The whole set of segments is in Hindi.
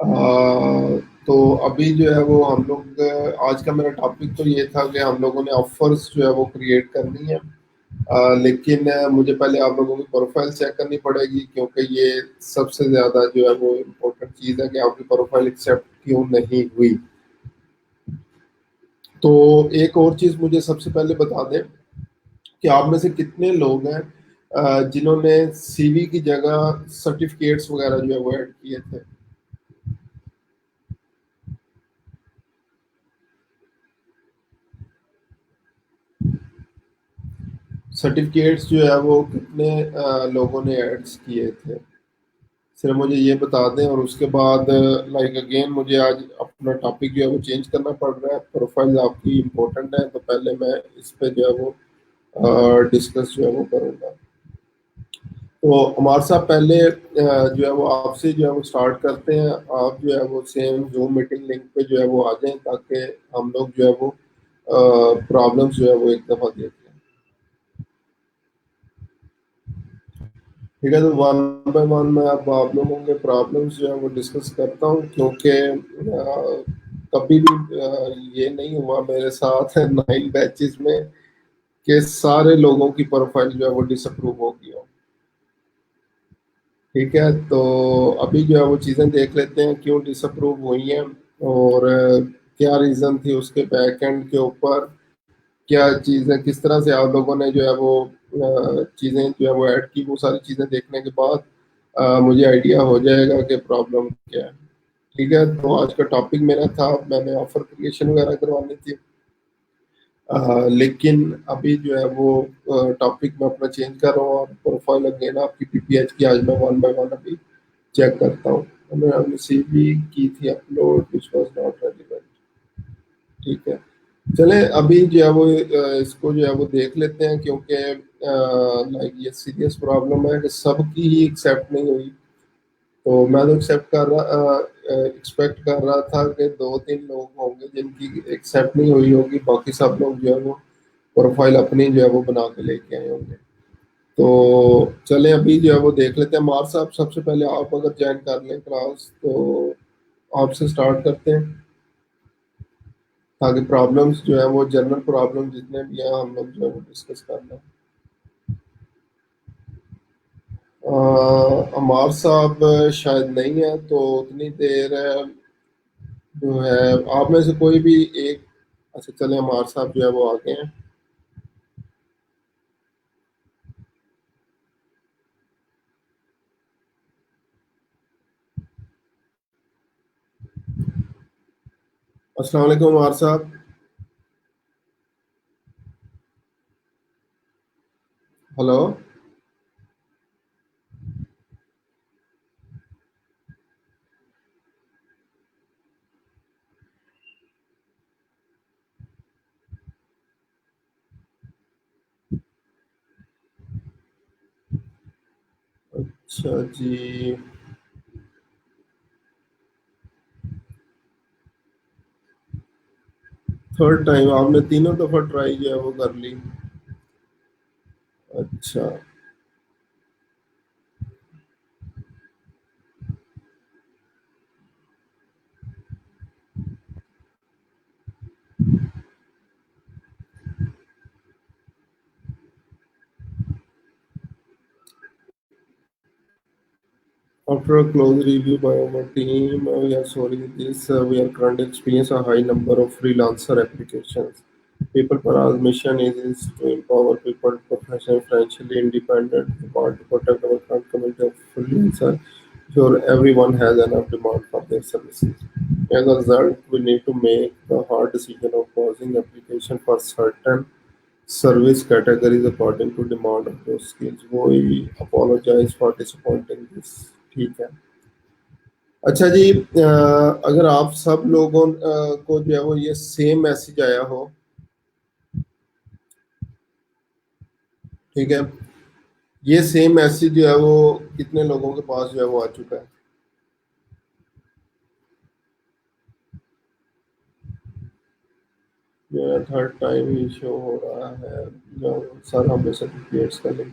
तो अभी जो है वो हम लोग आज का मेरा टॉपिक तो ये था कि हम लोगों ने ऑफर्स जो है वो क्रिएट करनी है। लेकिन मुझे पहले आप लोगों की प्रोफाइल चेक करनी पड़ेगी, क्योंकि ये सबसे ज़्यादा जो है वो इम्पोर्टेंट चीज़ है कि आपकी प्रोफाइल एक्सेप्ट क्यों नहीं हुई। तो एक और चीज़ मुझे सबसे पहले बता दें कि आप में से कितने लोग हैं जिन्होंने सीवी की जगह सर्टिफिकेट्स वगैरह जो है वो ऐड किए थे। सर्टिफिकेट्स जो है वो कितने लोगों ने ऐड्स किए थे, सिर्फ मुझे ये बता दें। और उसके बाद लाइक अगेन मुझे आज अपना टॉपिक जो है वो चेंज करना पड़ रहा है। प्रोफाइल आपकी इम्पोर्टेंट है, तो पहले मैं इस पे जो है वो डिस्कस जो है वो करूँगा। तो हमारे साथ पहले जो है वो आपसे जो है वो स्टार्ट करते हैं। आप जो है वो सेम जूम मीटिंग लिंक पे जो है वो आ जाएं, ताकि हम लोग जो है वो प्रॉब्लम्स जो है वो एक दफ़ा देख लें। ठीक है, तो वन बाय वन मैं अब आप लोगों के प्रॉब्लम्स जो है वो डिस्कस करता हूँ, क्योंकि कभी भी ये नहीं हुआ मेरे साथ 9 बैचेस में कि सारे लोगों की प्रोफाइल जो है वो डिसअप्रूव हो गई हो। ठीक है, तो अभी जो है वो चीज़ें देख लेते हैं क्यों डिसअप्रूव हुई हैं, और क्या रीज़न थी उसके बैक एंड के ऊपर, क्या चीज़ें किस तरह से आप लोगों ने जो है वो चीज़ें जो है वो ऐड की। वो सारी चीज़ें देखने के बाद मुझे आइडिया हो जाएगा कि प्रॉब्लम क्या है। ठीक है, तो आज का टॉपिक मेरा था, मैंने ऑफर क्रिएशन वगैरह करवानी थी। लेकिन अभी जो है वो टॉपिक मैं अपना चेंज कर रहा हूँ, और प्रोफाइल अगेन आपकी पीपीएच की आज मैं वन बाय वन अभी चेक करता हूँ। मैंने सीवी की थी upload which was not relevant. ठीक है, चले अभी जो है वो इसको जो है वो देख लेते हैं, क्योंकि लाइक ये सीरियस प्रॉब्लम है कि सबकी ही एक्सेप्ट नहीं हुई। तो मैं तो एक्सपेक्ट कर रहा था कि 2-3 लोग होंगे जिनकी एक्सेप्ट नहीं हुई होगी, बाकी सब लोग जो है वो प्रोफाइल अपनी जो है वो बना के लेके आए होंगे। तो चले अभी जो है वो देख लेते हैं। मार साहब, सबसे पहले आप अगर ज्वाइन कर लें क्लास, तो आपसे स्टार्ट करते हैं, ताकि प्रॉब्लम्स जो है वो जनरल प्रॉब्लम जितने भी हैं हम लोग जो है वो डिस्कस कर लें। अमार साहब शायद नहीं है, तो उतनी देर जो है आप में से कोई भी एक। अच्छा चले, अमार साहब जो है वो आगे हैं। अस्सलाम वालेकुम अमार साहब। हेलो। अच्छा जी, थर्ड टाइम आपने तीनों दफा ट्राई जो है वो कर ली। अच्छा। After a close review by our team, we are sorry this. We are currently experiencing a high number of freelancer applications. People Parag's mission is to empower people to professionally, financially independent. We want to protect our current community of freelancers, sure everyone has enough demand for their services. As a result, we need to make the hard decision of pausing application for certain service categories according to demand of those skills. We apologize for disappointing this. ठीक है। अच्छा जी, अगर आप सब लोगों को जो है वो ये सेम मैसेज आया हो, ठीक है, ये सेम मैसेज जो है वो कितने लोगों के पास जो है वो आ चुका है। जो है थर्ड टाइम ही शो हो रहा है, जो सर हमें सर्टिफिकेट्स का लिंक।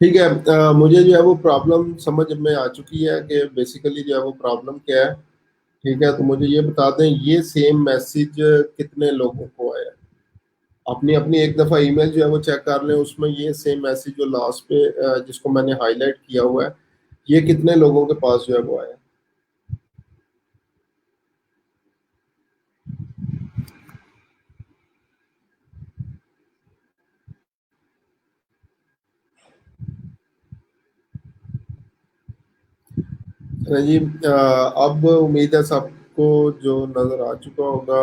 ठीक है, मुझे जो है वो प्रॉब्लम समझ में आ चुकी है कि बेसिकली जो है वो प्रॉब्लम क्या है। ठीक है, तो मुझे ये बता दें ये सेम मैसेज कितने लोगों को आया। अपनी अपनी एक दफा ईमेल जो है वो चेक कर लें, उसमें ये सेम मैसेज जो लास्ट पे जिसको मैंने हाईलाइट किया हुआ है, ये कितने लोगों के पास जो है वो आया। अच्छा जी, अब उम्मीद है सबको जो नजर आ चुका होगा।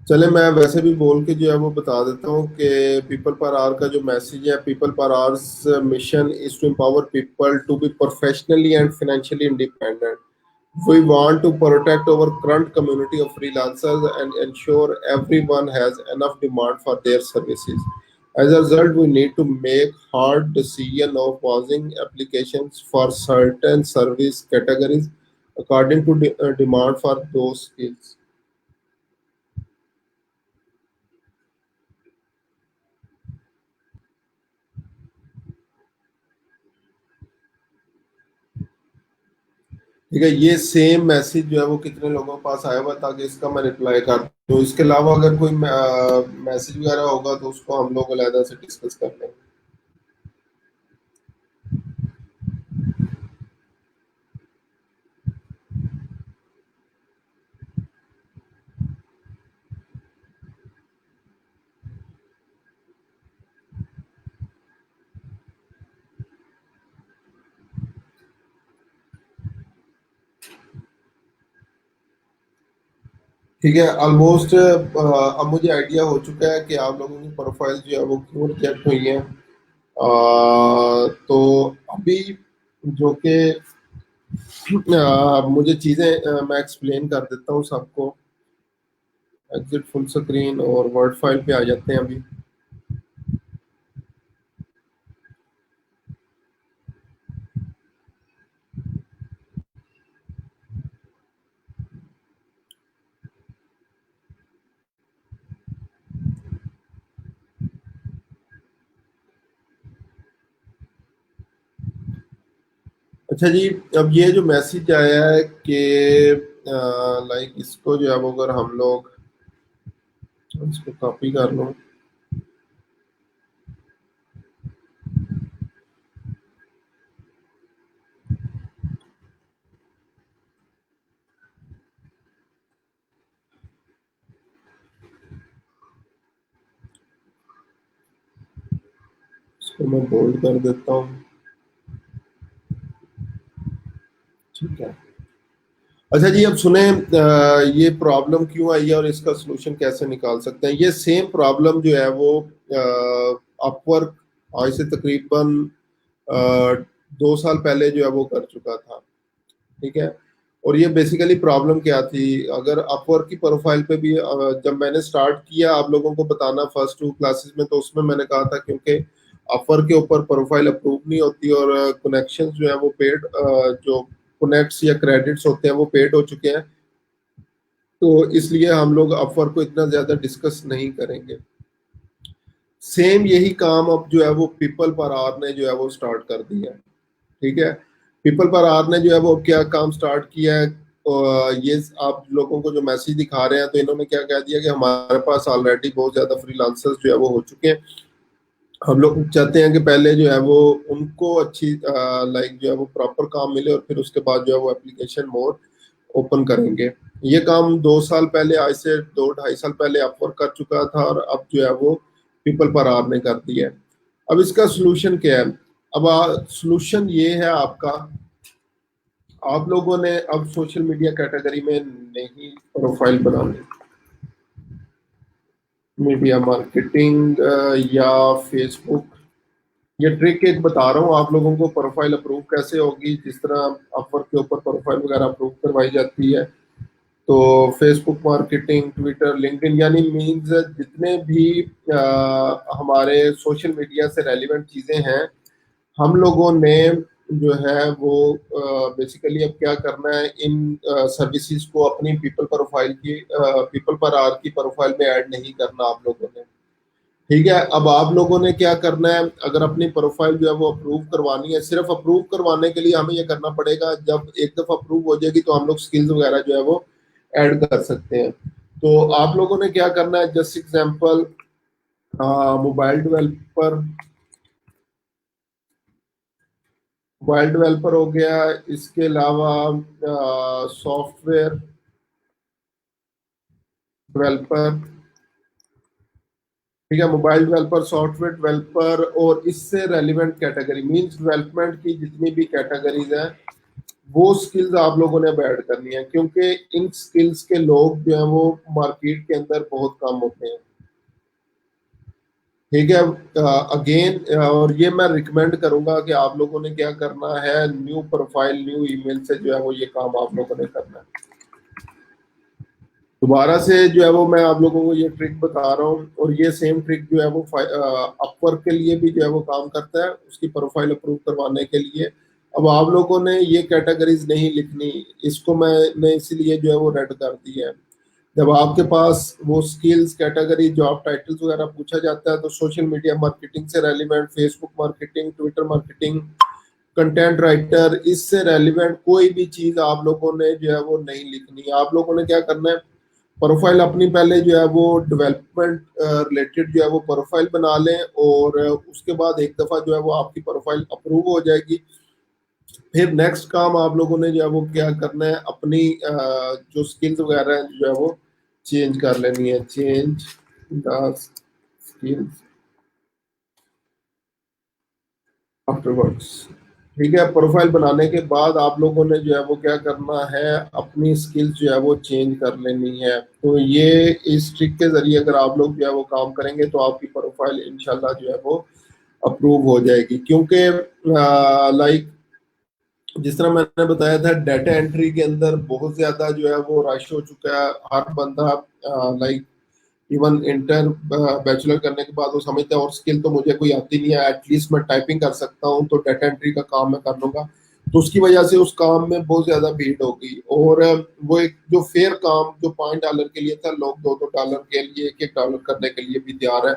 चले, मैं वैसे भी बोल के जो है वो बता देता हूँ कि पीपल पर आवर का जो मैसेज है, People Per Hour's mission is to empower people to be professionally and financially independent. We want to protect our current community of freelancers and ensure everyone has enough demand for their services. As a result, we need to make hard decision of pausing applications for certain service categories according to demand for those skills. ठीक है, ये सेम मैसेज जो है वो कितने लोगों के पास आया हुआ है, ताकि इसका मैं रिप्लाई कर दूं। इसके अलावा अगर कोई मैसेज वगैरह होगा तो उसको हम लोग अलहदा से डिस्कस कर लेंगे। ठीक है, ऑलमोस्ट अब मुझे आइडिया हो चुका है कि आप लोगों की प्रोफाइल जो है वो क्यों रिजेक्ट हुई है। तो अभी जो कि मुझे चीज़ें मैं एक्सप्लेन कर देता हूँ सबको। एग्जिट फुल स्क्रीन और वर्ड फाइल पे आ जाते हैं अभी। अच्छा जी, अब ये जो मैसेज आया है कि लाइक इसको जो है वो अगर हम लोग इसको कॉपी कर लो, इसको मैं बोल्ड कर देता हूँ। ठीक है। अच्छा जी, अब सुने ये प्रॉब्लम क्यों आई है और इसका सोल्यूशन कैसे निकाल सकते हैं। ये सेम प्रॉब्लम जो है वो अपवर्क आज से तकरीबन 2 साल पहले जो है वो कर चुका था। ठीक है, और ये बेसिकली प्रॉब्लम क्या थी, अगर अपवर्क की प्रोफाइल पे भी जब मैंने स्टार्ट किया आप लोगों को बताना फर्स्ट 2 क्लासेस में, तो उसमें मैंने कहा था क्योंकि अपवर्क के ऊपर प्रोफाइल अप्रूव नहीं होती और कनेक्शन जो है वो पेड, जो कनेक्ट्स या क्रेडिट्स होते हैं वो पेड हो चुके हैं, तो इसलिए हम लोग अपवर्क को इतना ज्यादा डिस्कस नहीं करेंगे। सेम यही काम अब जो है वो पीपल पर आवर ने जो है वो स्टार्ट कर दिया है। ठीक है, पीपल पर आवर ने जो है वो क्या काम स्टार्ट किया है, ये आप लोगों को जो मैसेज दिखा रहे हैं, तो इन्होंने क्या कह दिया कि हमारे पास ऑलरेडी बहुत ज्यादा फ्रीलांसर्स जो है वो हो चुके हैं। हम लोग चाहते हैं कि पहले जो है वो उनको अच्छी लाइक जो है वो प्रॉपर काम मिले और फिर उसके बाद जो है वो एप्लीकेशन मोड ओपन करेंगे। ये काम 2 साल पहले, आज से 2 ढाई साल पहले अपवर्क कर चुका था और अब जो है वो पीपल पर आवर ने कर दिया है। अब इसका सोल्यूशन क्या है। अब सोल्यूशन ये है आपका, आप लोगों ने अब सोशल मीडिया कैटेगरी में नहीं प्रोफाइल बनानी, मीडिया मार्केटिंग या फेसबुक। ये ट्रिक एक बता रहा हूँ आप लोगों को, प्रोफाइल अप्रूव कैसे होगी, जिस तरह अपवर्क के ऊपर प्रोफाइल वगैरह अप्रूव करवाई जाती है। तो फेसबुक मार्केटिंग, ट्विटर, लिंक्डइन, यानी मीन्स जितने भी हमारे सोशल मीडिया से रेलिवेंट चीज़ें हैं, हम लोगों ने जो है वो बेसिकली अब क्या करना है, इन सर्विसेज को अपनी पीपल प्रोफाइल की, पीपल पर आर की प्रोफाइल में ऐड नहीं करना आप लोगों ने। ठीक है, अब आप लोगों ने क्या करना है, अगर अपनी प्रोफाइल जो है वो अप्रूव करवानी है, सिर्फ अप्रूव करवाने के लिए हमें ये करना पड़ेगा, जब एक दफा अप्रूव हो जाएगी तो हम लोग स्किल्स वगैरह जो है वो ऐड कर सकते हैं। तो आप लोगों ने क्या करना है, जस्ट एग्जांपल मोबाइल डेवलपर हो गया, इसके अलावा सॉफ्टवेयर डेवलपर। ठीक है, मोबाइल डेवलपर, सॉफ्टवेयर डेवलपर, और इससे रेलिवेंट कैटेगरी मींस डेवलपमेंट की जितनी भी कैटेगरीज हैं वो स्किल्स आप लोगों ने अब ऐड करनी है, क्योंकि इन स्किल्स के लोग जो है वो मार्केट के अंदर बहुत कम होते हैं। ठीक है, अगेन और ये मैं रिकमेंड करूंगा कि आप लोगों ने क्या करना है, न्यू प्रोफाइल न्यू ईमेल से जो है वो ये काम आप लोगों ने करना है। दोबारा से जो है वो मैं आप लोगों को ये ट्रिक बता रहा हूँ, और ये सेम ट्रिक जो है वो अपवर्क के लिए भी जो है वो काम करता है, उसकी प्रोफाइल अप्रूव करवाने के लिए। अब आप लोगों ने ये कैटेगरीज नहीं लिखनी, इसको मैंने इसलिए जो है वो रेड कर दिया है। जब आपके पास वो स्किल्स कैटेगरी जॉब टाइटल्स वगैरह पूछा जाता है, तो सोशल मीडिया मार्केटिंग से relevant, Facebook marketing, Twitter marketing, content writer, इससे रेलिवेंट कोई भी चीज आप लोगों ने जो है वो नहीं लिखनी। आप लोगों ने क्या करना है, प्रोफाइल अपनी पहले जो है वो डेवलपमेंट रिलेटेड जो है वो प्रोफाइल बना लें, और उसके बाद एक दफा जो है वो आपकी प्रोफाइल अप्रूव हो जाएगी, फिर नेक्स्ट काम आप लोगों ने जो है वो क्या करना है, अपनी जो स्किल्स वगैरह हैं जो है वो चेंज कर लेनी है, चेंज द स्किल्स आफ्टरवर्ड्स। ठीक है, प्रोफाइल बनाने के बाद आप लोगों ने जो है वो क्या करना है, अपनी स्किल्स जो है वो चेंज कर लेनी है। तो ये इस ट्रिक के जरिए अगर आप लोग जो है वो काम करेंगे तो आपकी प्रोफाइल इंशाल्लाह जो है वो अप्रूव हो जाएगी, क्योंकि लाइक जिस तरह मैंने बताया था, डाटा एंट्री के अंदर बहुत ज्यादा जो है वो रश हो चुका है। हर बंदा लाइक इवन इंटर बैचलर करने के बाद वो समझता है और स्किल तो मुझे कोई आती नहीं है, एटलीस्ट मैं टाइपिंग कर सकता हूँ तो डाटा एंट्री का काम मैं कर लूंगा। तो उसकी वजह से उस काम में बहुत ज्यादा भीड़ हो गई, और वो एक जो फेयर काम जो $5 के लिए था, लोग $2 के लिए, $1 करने के लिए भी तैयार है।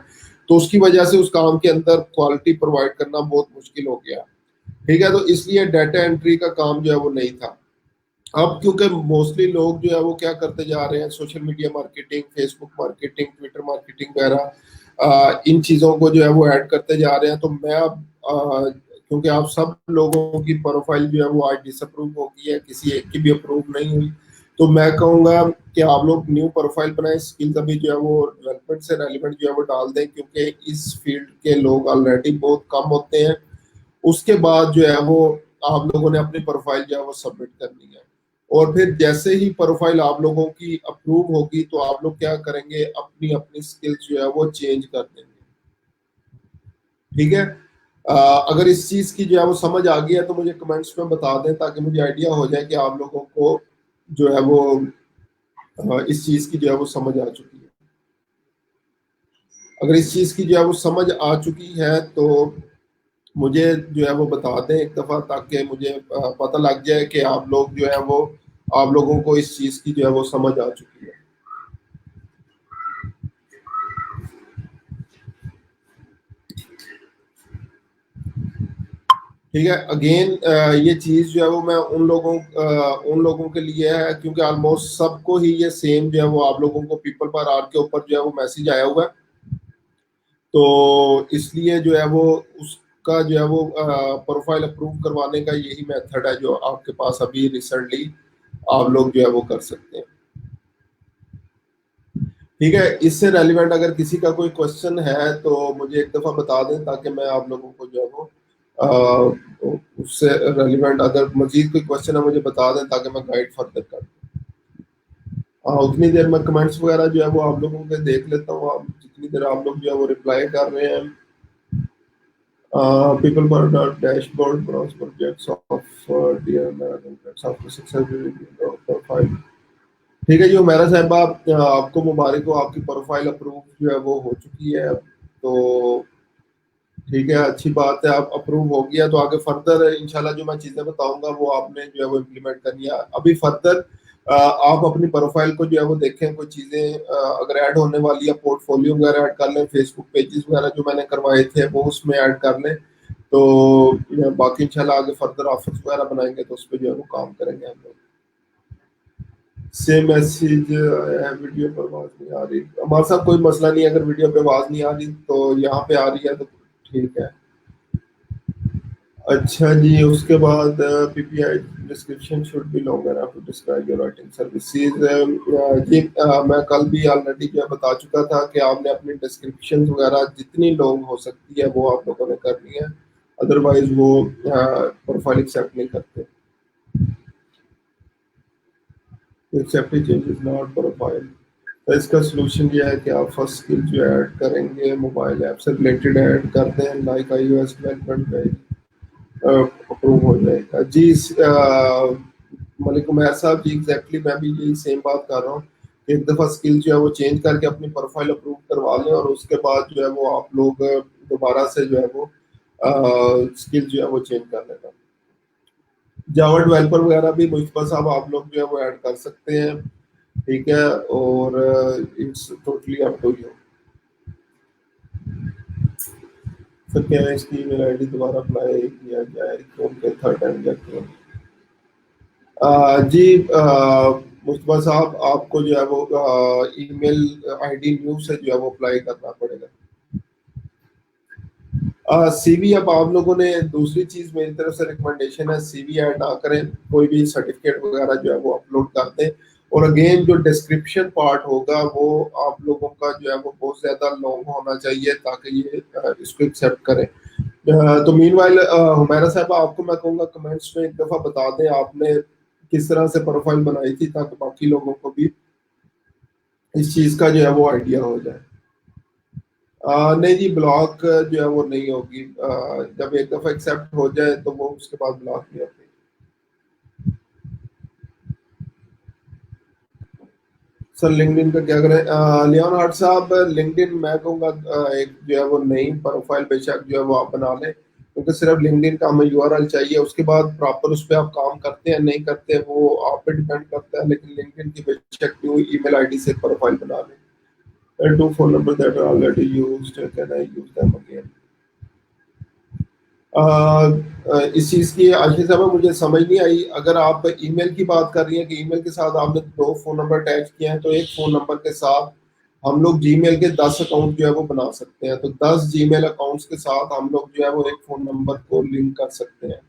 तो उसकी वजह से उस काम के अंदर क्वालिटी प्रोवाइड करना बहुत मुश्किल हो गया। ठीक है, तो इसलिए डाटा एंट्री का काम जो है वो नहीं था। अब क्योंकि मोस्टली लोग जो है वो क्या करते जा रहे हैं, social media marketing, Facebook marketing, Twitter marketing वगैरह, इन चीज़ों को जो है वो ऐड करते जा रहे हैं। तो मैं अब क्योंकि आप सब लोगों की प्रोफाइल जो है वो आज डिसअप्रूव हो गई है, किसी एक की भी अप्रूव नहीं हुई, तो मैं कहूँगा कि आप लोग न्यू प्रोफाइल बनाएं, स्किल्स अभी जो है वो डेवलपमेंट से रेलिवेंट जो है वो डाल दें, क्योंकि इस फील्ड के लोग ऑलरेडी बहुत कम होते हैं। उसके बाद जो है वो आप लोगों ने अपनी प्रोफाइल जो है वो सबमिट करनी है, और फिर जैसे ही प्रोफाइल आप लोगों की अप्रूव होगी तो आप लोग क्या करेंगे, अपनी अपनी स्किल्स जो है वो चेंज कर देंगे। ठीक है, अगर इस चीज की जो है वो समझ आ गई है तो मुझे कमेंट्स में बता दें, ताकि मुझे आइडिया हो जाए कि आप लोगों को जो है वो इस चीज की जो है वो समझ आ चुकी है। अगर इस चीज की जो है वो समझ आ चुकी है तो मुझे जो है वो बता दें एक दफा, ताकि मुझे पता लग जाए कि आप लोग जो है वो, आप लोगों को इस चीज की जो है वो समझ आ चुकी है। ठीक है, अगेन ये चीज जो है वो मैं उन लोगों के लिए है, क्योंकि ऑलमोस्ट सबको ही ये सेम जो है वो आप लोगों को पीपल पर आर के ऊपर जो है वो मैसेज आया हुआ है। तो इसलिए जो है वो उसका जो है वो प्रोफाइल अप्रूव करवाने का यही मेथड है जो आपके पास अभी रिसेंटली आप लोग जो है वो कर सकते हैं। ठीक है, इससे रेलिवेंट अगर किसी का कोई क्वेश्चन है तो मुझे एक दफा बता दें, ताकि मैं आप लोगों को जो है वो उससे रेलिवेंट अगर मजीद कोई क्वेश्चन है मुझे बता दें, ताकि मैं गाइड फर्दर कर दूं। उतनी देर में कमेंट्स वगैरह जो है वो आप लोगों के देख लेता हूँ, आप जितनी देर आप लोग जो है वो रिप्लाई कर रहे हैं। People Per dashboard browse projects of their after successful profile. ठीक है जी उमेरा साहबा, आपको मुबारक हो, आपकी प्रोफाइल अप्रूव जो है वो हो चुकी है। तो ठीक है, अच्छी बात है, आप अप्रूव हो गया तो आगे फर्दर इंशाल्लाह जो मैं चीज़ें बताऊंगा वो आपने जो है वो इम्प्लीमेंट करनी है। अभी फर्दर आप अपनी प्रोफाइल को जो है वो देखें, कोई चीजें अगर ऐड होने वाली है, पोर्टफोलियो वगैरह ऐड कर लें, फेसबुक पेजेस वगैरह जो मैंने करवाए थे वो उसमें ऐड कर लें। तो बाकी इंशाल्लाह आगे फर्दर ऑफर्स वगैरह बनाएंगे तो उस पर जो है वो काम करेंगे हम लोग। सेम मैसेज आया है, वीडियो पर आवाज नहीं आ रही। हमारे साथ कोई मसला नहीं है, अगर वीडियो पे आवाज नहीं आ रही तो यहाँ पे आ रही है तो ठीक है। अच्छा जी, उसके बाद PPI description should be long enough to describe your writing services. जी मैं कल भी ऑलरेडी जो है बता चुका था कि आपने अपनी डिस्क्रिप्शन वगैरह जितनी लॉन्ग हो सकती है वो आप लोगों ने करनी है, अदरवाइज वो प्रोफाइल एक्सेप्ट नहीं करते। Accepted changes not profile. तो इसका सोल्यूशन ये है कि आप फर्स्ट स्किल जो ऐड करेंगे मोबाइल ऐप से रिलेटेड ऐड कर दें, लाइक आईओएस डेवलपमेंट का अप्रूव हो जाएगा जी। मलिक उमैर साहब जी, एग्जैक्टली मैं भी यही सेम बात कर रहा हूँ। एक दफ़ा स्किल जो है वो चेंज करके अपनी प्रोफाइल अप्रूव करवा लें और उसके बाद जो है वो आप लोग दोबारा से जो है वो स्किल जो है वो चेंज कर लेना। जावा डेवलपर वगैरह भी मुश्तबा साहब आप लोग जो है वो ऐड कर सकते हैं, ठीक है, और it's totally up to you. Sir क्या है इसकी ईमेल आईडी दोबारा अप्लाई किया जाए क्योंकि थर्ड टाइम जाके जी मुस्तफा साहब आपको जो है वो ईमेल आईडी न्यू से जो है वो अप्लाई करना पड़ेगा। सीवी अब आप लोगों ने दूसरी चीज मेरी तरफ से रिकमेंडेशन है, सीवी ऐड ना करें, कोई भी सर्टिफिकेट वगैरह जो है वो अपलोड कर दें। और अगेन जो डिस्क्रिप्शन पार्ट होगा वो आप लोगों का जो है वो बहुत ज्यादा लॉन्ग होना चाहिए ताकि ये इसको एक्सेप्ट करें। तो मीनवाइल हुमैरा साहब आपको मैं कहूँगा कमेंट्स में एक दफा बता दें आपने किस तरह से प्रोफाइल बनाई थी ताकि बाकी लोगों को भी इस चीज का जो है वो आइडिया हो जाए। नहीं जी, ब्लॉक जो है वो नहीं होगी, जब एक दफा एक्सेप्ट हो जाए तो वो उसके बाद ब्लॉक नहीं होती। सर लिंक्डइन का क्या करें? लियोन हार्ट साहब, लिंक्डइन मैं कहूँगा एक जो है वो नई प्रोफाइल बेशक जो है वो आप बना लें, क्योंकि सिर्फ लिंक्डइन का हमें यूआरएल चाहिए, उसके बाद प्रॉपर उस पर आप काम करते हैं नहीं करते हैं वो आप पे डिपेंड करता है, लेकिन लिंक्डइन की बेशक न्यू ईमेल आईडी से प्रोफाइल बना लें। Two phone number that are already used, can I use them again? इस चीज की आशीष साहब मुझे समझ नहीं आई। अगर आप ईमेल की बात कर रही हैं कि ईमेल के साथ आपने दो फोन नंबर अटैच किए हैं, तो एक फोन नंबर के साथ हम लोग जीमेल के 10 अकाउंट जो है वो बना सकते हैं, तो 10 जीमेल अकाउंट्स के साथ हम लोग जो है वो एक फोन नंबर को लिंक कर सकते हैं।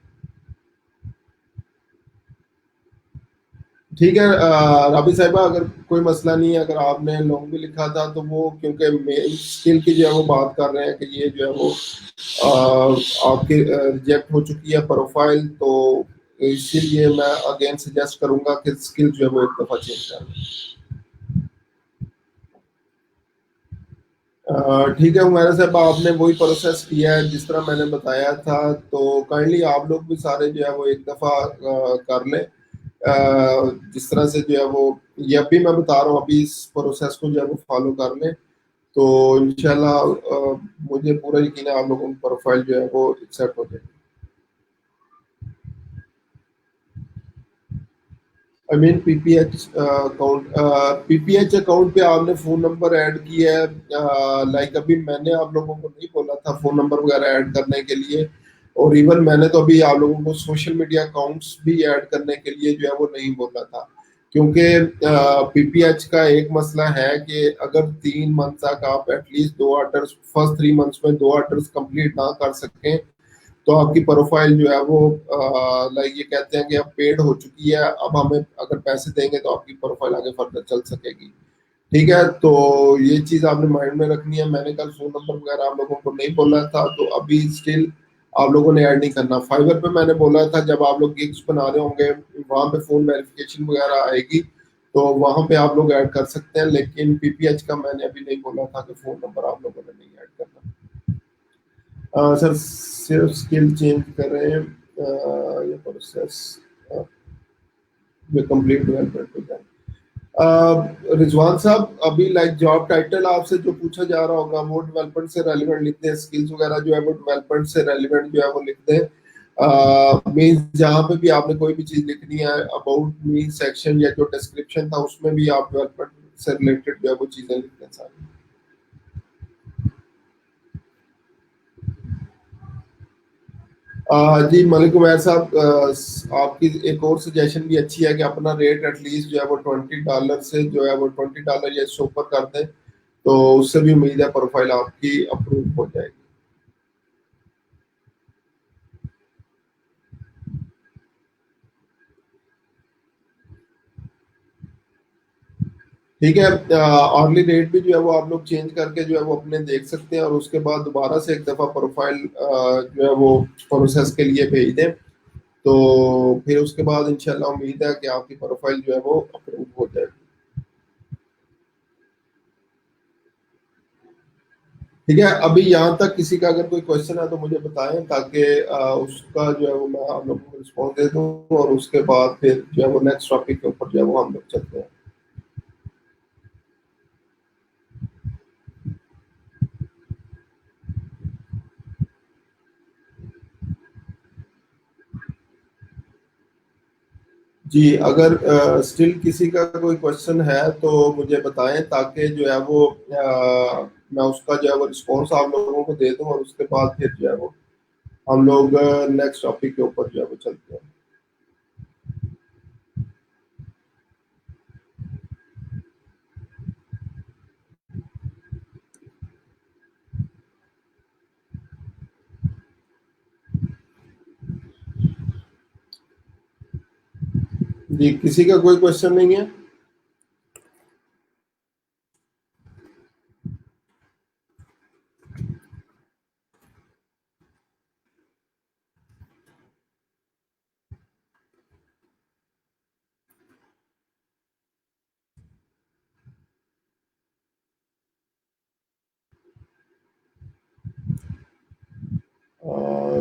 ठीक है राबी साहिबा, अगर कोई मसला नहीं है, अगर आपने लॉन्ग भी लिखा था तो वो क्योंकि मेन स्किल की जो है वो बात कर रहे हैं कि ये जो है वो आपकी रिजेक्ट हो चुकी है प्रोफाइल, तो इसीलिए मैं अगेन सजेस्ट करूंगा कि स्किल जो है वो एक दफा चेंज कर लें। ठीक है उमैर साहब, आपने वही प्रोसेस किया है जिस तरह मैंने बताया था, तो काइंडली आप लोग भी सारे जो है वो एक दफा कर लें जिस तरह से जो है वो, ये अभी मैं बता रहा हूँ, अभी इस प्रोसेस को जो है वो फॉलो कर लें तो इंशाल्लाह मुझे पूरा यकीन है आप लोगों की प्रोफाइल जो है वो एक्सेप्ट हो जाएगी। I mean PPH account, PPH account पे आपने फोन नंबर ऐड किया है, लाइक अभी मैंने आप लोगों को नहीं बोला था फोन नंबर वगैरह ऐड करने के लिए, और इवन मैंने तो अभी आप लोगों को सोशल मीडिया अकाउंट्स भी ऐड करने के लिए जो है वो नहीं बोला था, क्योंकि पीपीएच का एक मसला है कि अगर 3 मंथ तक आप एटलीस्ट 2 ऑर्डर्स, फर्स्ट 3 मंथ्स में 2 ऑर्डर्स कंप्लीट ना कर सकें तो आपकी प्रोफाइल जो है वो लाइक ये कहते हैं कि अब पेड हो चुकी है, अब हमें अगर पैसे देंगे तो आपकी प्रोफाइल आगे फर्दर चल सकेगी। ठीक है, तो ये चीज आपने माइंड में रखनी है। मैंने कल फोन नंबर वगैरह आप लोगों को नहीं बोला था, तो अभी स्टिल आप लोगों ने ऐड नहीं करना। फाइवर पे मैंने बोला था जब आप लोग गिग्स बना रहे होंगे वहां पे फोन वेरिफिकेशन वगैरह आएगी तो वहां पे आप लोग ऐड कर सकते हैं, लेकिन पीपीएच का मैंने अभी नहीं बोला था कि फोन नंबर आप लोगों ने नहीं ऐड करना। सर सिर्फ स्किल चेंज कर रहे हैं, ये प्रोसेस में कंप्लीट डेवलपमेंट हो जाए। रिजवान साहब, अभी लाइक जॉब टाइटल आपसे जो पूछा जा रहा होगा वो डेवलपमेंट से रेलिवेंट लिख दें, स्किल्स वगैरह जो है वो डेवलपमेंट से रेलिवेंट जो है वो लिख दें। मीन्स जहाँ पे भी आपने कोई भी चीज लिखनी है, अबाउट मी सेक्शन या जो डिस्क्रिप्शन था उसमें भी आप डेवलपमेंट से रिलेटेड जो है वो चीजें लिखते हैं सारी। जी मलिक उमैर साहब, आपकी एक और सजेशन भी अच्छी है कि अपना रेट एटलीस्ट जो है वो $20 से जो है वो $20 या इससे ऊपर कर दें, तो उससे भी उम्मीद है प्रोफाइल आपकी अप्रूव हो जाएगी। ठीक है, अर्ली डेट भी जो है वो आप लोग चेंज करके जो है वो अपने देख सकते हैं, और उसके बाद दोबारा से एक दफा प्रोफाइल जो है वो प्रोसेस के लिए भेज दें, तो फिर उसके बाद इंशाल्लाह उम्मीद है कि आपकी प्रोफाइल जो है वो अप्रूव हो जाएगी। ठीक है, अभी यहाँ तक किसी का अगर कोई क्वेश्चन है तो मुझे बताएं, ताकि उसका जो है वो मैं आप लोगों को रिस्पॉन्स दे दूँ, और उसके बाद फिर जो है वो नेक्स्ट टॉपिक के ऊपर जो है वो हम लोग चलते हैं। जी, अगर स्टिल किसी का कोई क्वेश्चन है तो मुझे बताएं, ताकि जो है वो मैं उसका जो है वो रिस्पॉन्स आप लोगों को दे दूं, और उसके बाद फिर जो है वो हम लोग नेक्स्ट टॉपिक के ऊपर जो है वो चलते हैं। जी, किसी का कोई क्वेश्चन नहीं है?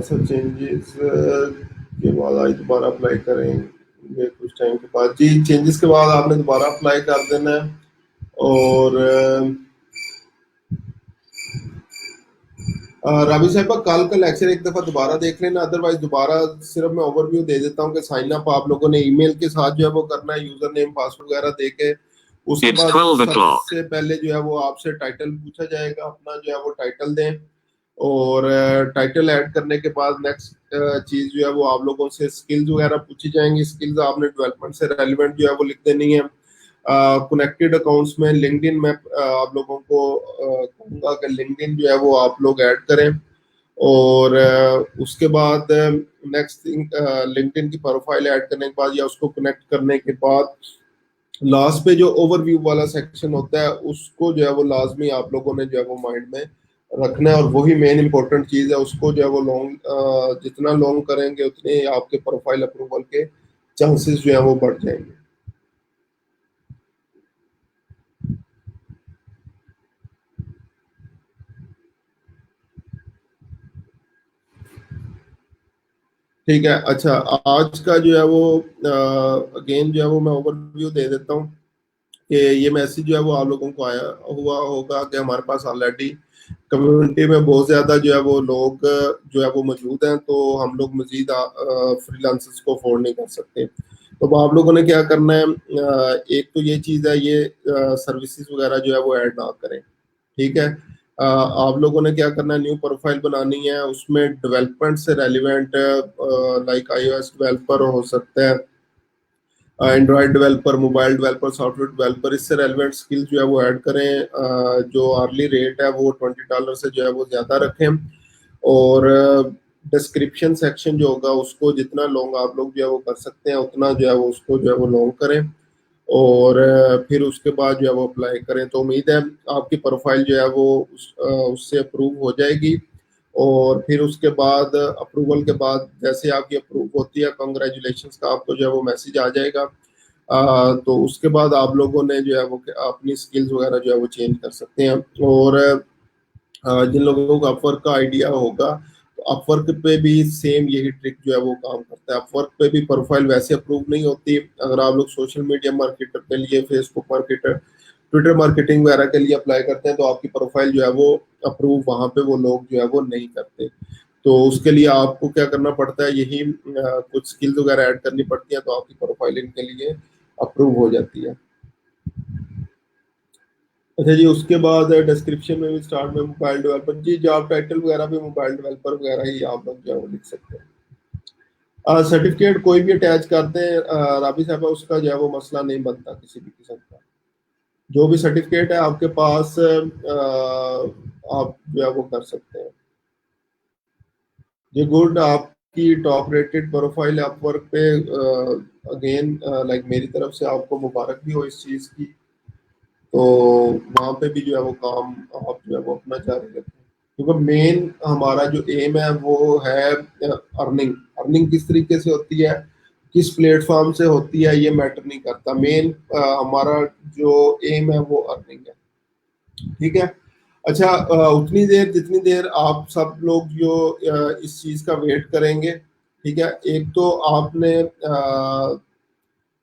सर चेंजेस के बाद आज दोबारा अप्लाई करेंगे कुछ टाइम के बाद? जी, चेंजेस के बाद आपने दोबारा अप्लाई कर देना है, और राबी साहब कल का लेक्चर एक दफा दोबारा देख लेना, अदरवाइज दोबारा सिर्फ मैं ओवरव्यू दे देता हूँ कि साइन अप आप लोगों ने ईमेल के साथ जो है वो करना है, यूजर नेम पासवर्ड वगैरह दे के। उसके बाद सबसे पहले जो है वो आपसे टाइटल पूछा जाएगा, अपना जो है वो टाइटल दें, और टाइटल ऐड करने के बाद नेक्स्ट चीज जो है वो आप लोगों से स्किल्स वगैरह पूछी जाएंगी। स्किल्स आपने डेवलपमेंट से रेलिवेंट जो है वो लिख देनी है। कनेक्टेड अकाउंट्स में लिंक्डइन में आप लोगों को कहूंगा कि लिंक्डइन जो है वो आप लोग ऐड करें, और उसके बाद नेक्स्ट लिंक्डइन की प्रोफाइल ऐड करने के बाद या उसको कनेक्ट करने के बाद लास्ट पे जो ओवरव्यू वाला सेक्शन होता है उसको जो है वो लाजमी आप लोगों ने जो है वो माइंड में रखना है, और वही मेन इंपॉर्टेंट चीज है। उसको जो है वो लॉन्ग जितना लॉन्ग करेंगे उतने आपके प्रोफाइल अप्रूवल के चांसेस जो है वो बढ़ जाएंगे। ठीक है, अच्छा, आज का जो है वो अगेन जो है वो मैं ओवरव्यू दे देता हूँ कि ये मैसेज जो है वो आप लोगों को आया हुआ होगा कि हमारे पास ऑलरेडी कम्युनिटी में बहुत ज्यादा जो है वो लोग जो है वो मौजूद हैं, तो हम लोग मजीद फ्रीलांसर्स को अफोर्ड नहीं कर सकते। तो अब आप लोगों ने क्या करना है, एक तो ये चीज है, ये सर्विसेज वगैरह जो है वो ऐड ना करें। ठीक है, आप लोगों ने क्या करना है, न्यू प्रोफाइल बनानी है, उसमें डेवलपमेंट से रेलिवेंट लाइक iOS डेवलपर हो सकता है, Android developer, mobile developer, software developer, इससे रेलिवेंट स्किल जो है वो ऐड करें। जो अर्ली रेट है वो $20 से जो है वो ज्यादा रखें, और डिस्क्रिप्शन सेक्शन जो होगा उसको जितना लॉन्ग आप लोग जो है वो कर सकते हैं उतना जो है वो उसको जो है वो लॉन्ग करें, और फिर उसके बाद जो है वो अप्लाई करें, तो उम्मीद है आपकी प्रोफाइल जो है वो उससे अप्रूव हो जाएगी। और फिर उसके बाद अप्रूवल के बाद जैसे आपकी अप्रूव होती है, कॉन्ग्रेचुलेशन का आपको जो है वो मैसेज आ जाएगा। तो उसके बाद आप लोगों ने जो है वो अपनी स्किल्स वगैरह जो है वो चेंज कर सकते हैं। और जिन लोगों को अपवर्क का आइडिया होगा, तो अपवर्क पे भी सेम यही ट्रिक जो है वो काम करता है। अपवर्क पे भी प्रोफाइल वैसे अप्रूव नहीं होती। अगर आप लोग सोशल मीडिया मार्केटर के लिए, फेसबुक मार्केटर, ट्विटर मार्केटिंग वगैरह के लिए अप्लाई करते हैं, तो आपकी प्रोफाइल जो है वो अप्रूव वहां पे वो लोग जो है वो नहीं करते। तो उसके लिए आपको क्या करना पड़ता है, यही कुछ स्किल्स वगैरह ऐड करनी पड़ती है, तो आपकी प्रोफाइलिंग के लिए अप्रूव हो जाती है। अच्छा जी, उसके बाद डिस्क्रिप्शन में भी स्टार्ट में मोबाइल डेवलपर जी, जॉब टाइटल वगैरह भी मोबाइल डेवलपर वगैरह ही आप लोग जो है वो लिख सकते हैं। सर्टिफिकेट कोई भी अटैच करते हैं राबी साहब, उसका जो है वो मसला नहीं बनता किसी भी किस्म का। जो भी सर्टिफिकेट है आपके पास आप जो है वो कर सकते हैं। ये गुड, आपकी टॉप रेटेड प्रोफाइल अपवर्क पे, अगेन लाइक मेरी तरफ से आपको मुबारक भी हो इस चीज़ की। तो वहाँ पे भी जो है वो काम आप जो है वो अपना जारी रखें, क्योंकि मेन हमारा जो एम है वो है अर्निंग। अर्निंग किस तरीके से होती है, किस प्लेटफॉर्म से होती है, ये मैटर नहीं करता। मेन हमारा जो एम है वो अर्निंग है। ठीक है। अच्छा, उतनी देर जितनी देर आप सब लोग जो इस चीज का वेट करेंगे, ठीक है, एक तो आपने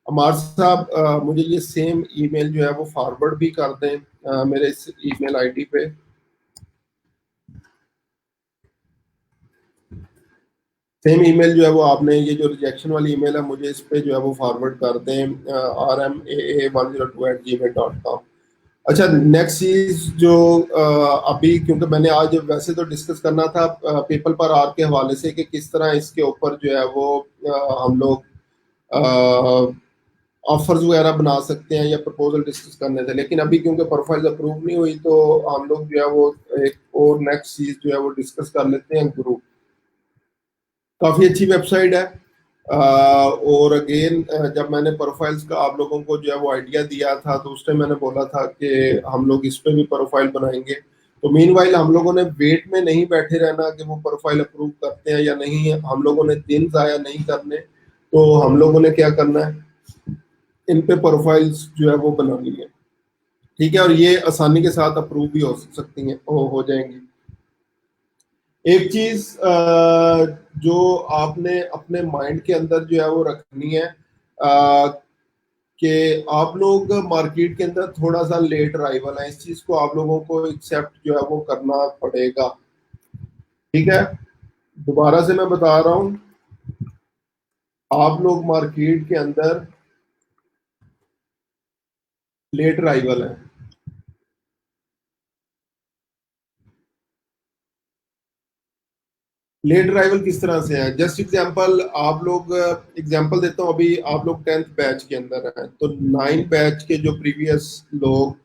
अमार साहब मुझे ये सेम ईमेल जो है वो फॉरवर्ड भी कर दें मेरे इस ईमेल आईडी पे। सेम ईमेल जो है वो आपने, ये जो रिजेक्शन वाली ईमेल है, मुझे इस पे जो है वो फॉरवर्ड कर दें rmaa102@gmail.com। अच्छा, नेक्स्ट चीज जो अभी, क्योंकि मैंने आज वैसे तो डिस्कस करना था पीपल पर आर के हवाले से कि किस तरह इसके ऊपर जो है वो हम लोग ऑफर्स वगैरह बना सकते हैं या प्रपोजल डिस्कस करने थे, लेकिन अभी क्योंकि प्रोफाइल अप्रूव नहीं हुई तो हम लोग जो है वो एक और नेक्स्ट चीज जो है वो डिस्कस कर लेते हैं। ग्रुप काफी अच्छी वेबसाइट है। और अगेन जब मैंने प्रोफाइल्स का आप लोगों को जो है वो आइडिया दिया था, तो उस टाइम मैंने बोला था कि हम लोग इस पे भी प्रोफाइल बनाएंगे। तो मीनवाइल हम लोगों ने वेट में नहीं बैठे रहना कि वो प्रोफाइल अप्रूव करते हैं या नहीं है, हम लोगों ने दिन जाया नहीं करने। तो हम लोगों ने क्या करना है, इन पे प्रोफाइल्स जो है वो बनानी है। ठीक है, और ये आसानी के साथ अप्रूव भी हो सकती हैं, हो जाएंगी। एक चीज जो आपने अपने माइंड के अंदर जो है वो रखनी है कि आप लोग मार्केट के अंदर थोड़ा सा लेट अराइवल है, इस चीज को आप लोगों को एक्सेप्ट जो है वो करना पड़ेगा। ठीक है, दोबारा से मैं बता रहा हूं, आप लोग मार्केट के अंदर लेट अराइवल है। लेट अराइवल किस तरह से है, जस्ट एग्जांपल आप लोग, एग्जांपल देता हूँ, अभी आप लोग 10th बैच के अंदर हैं, तो 9 बैच के जो प्रीवियस लोग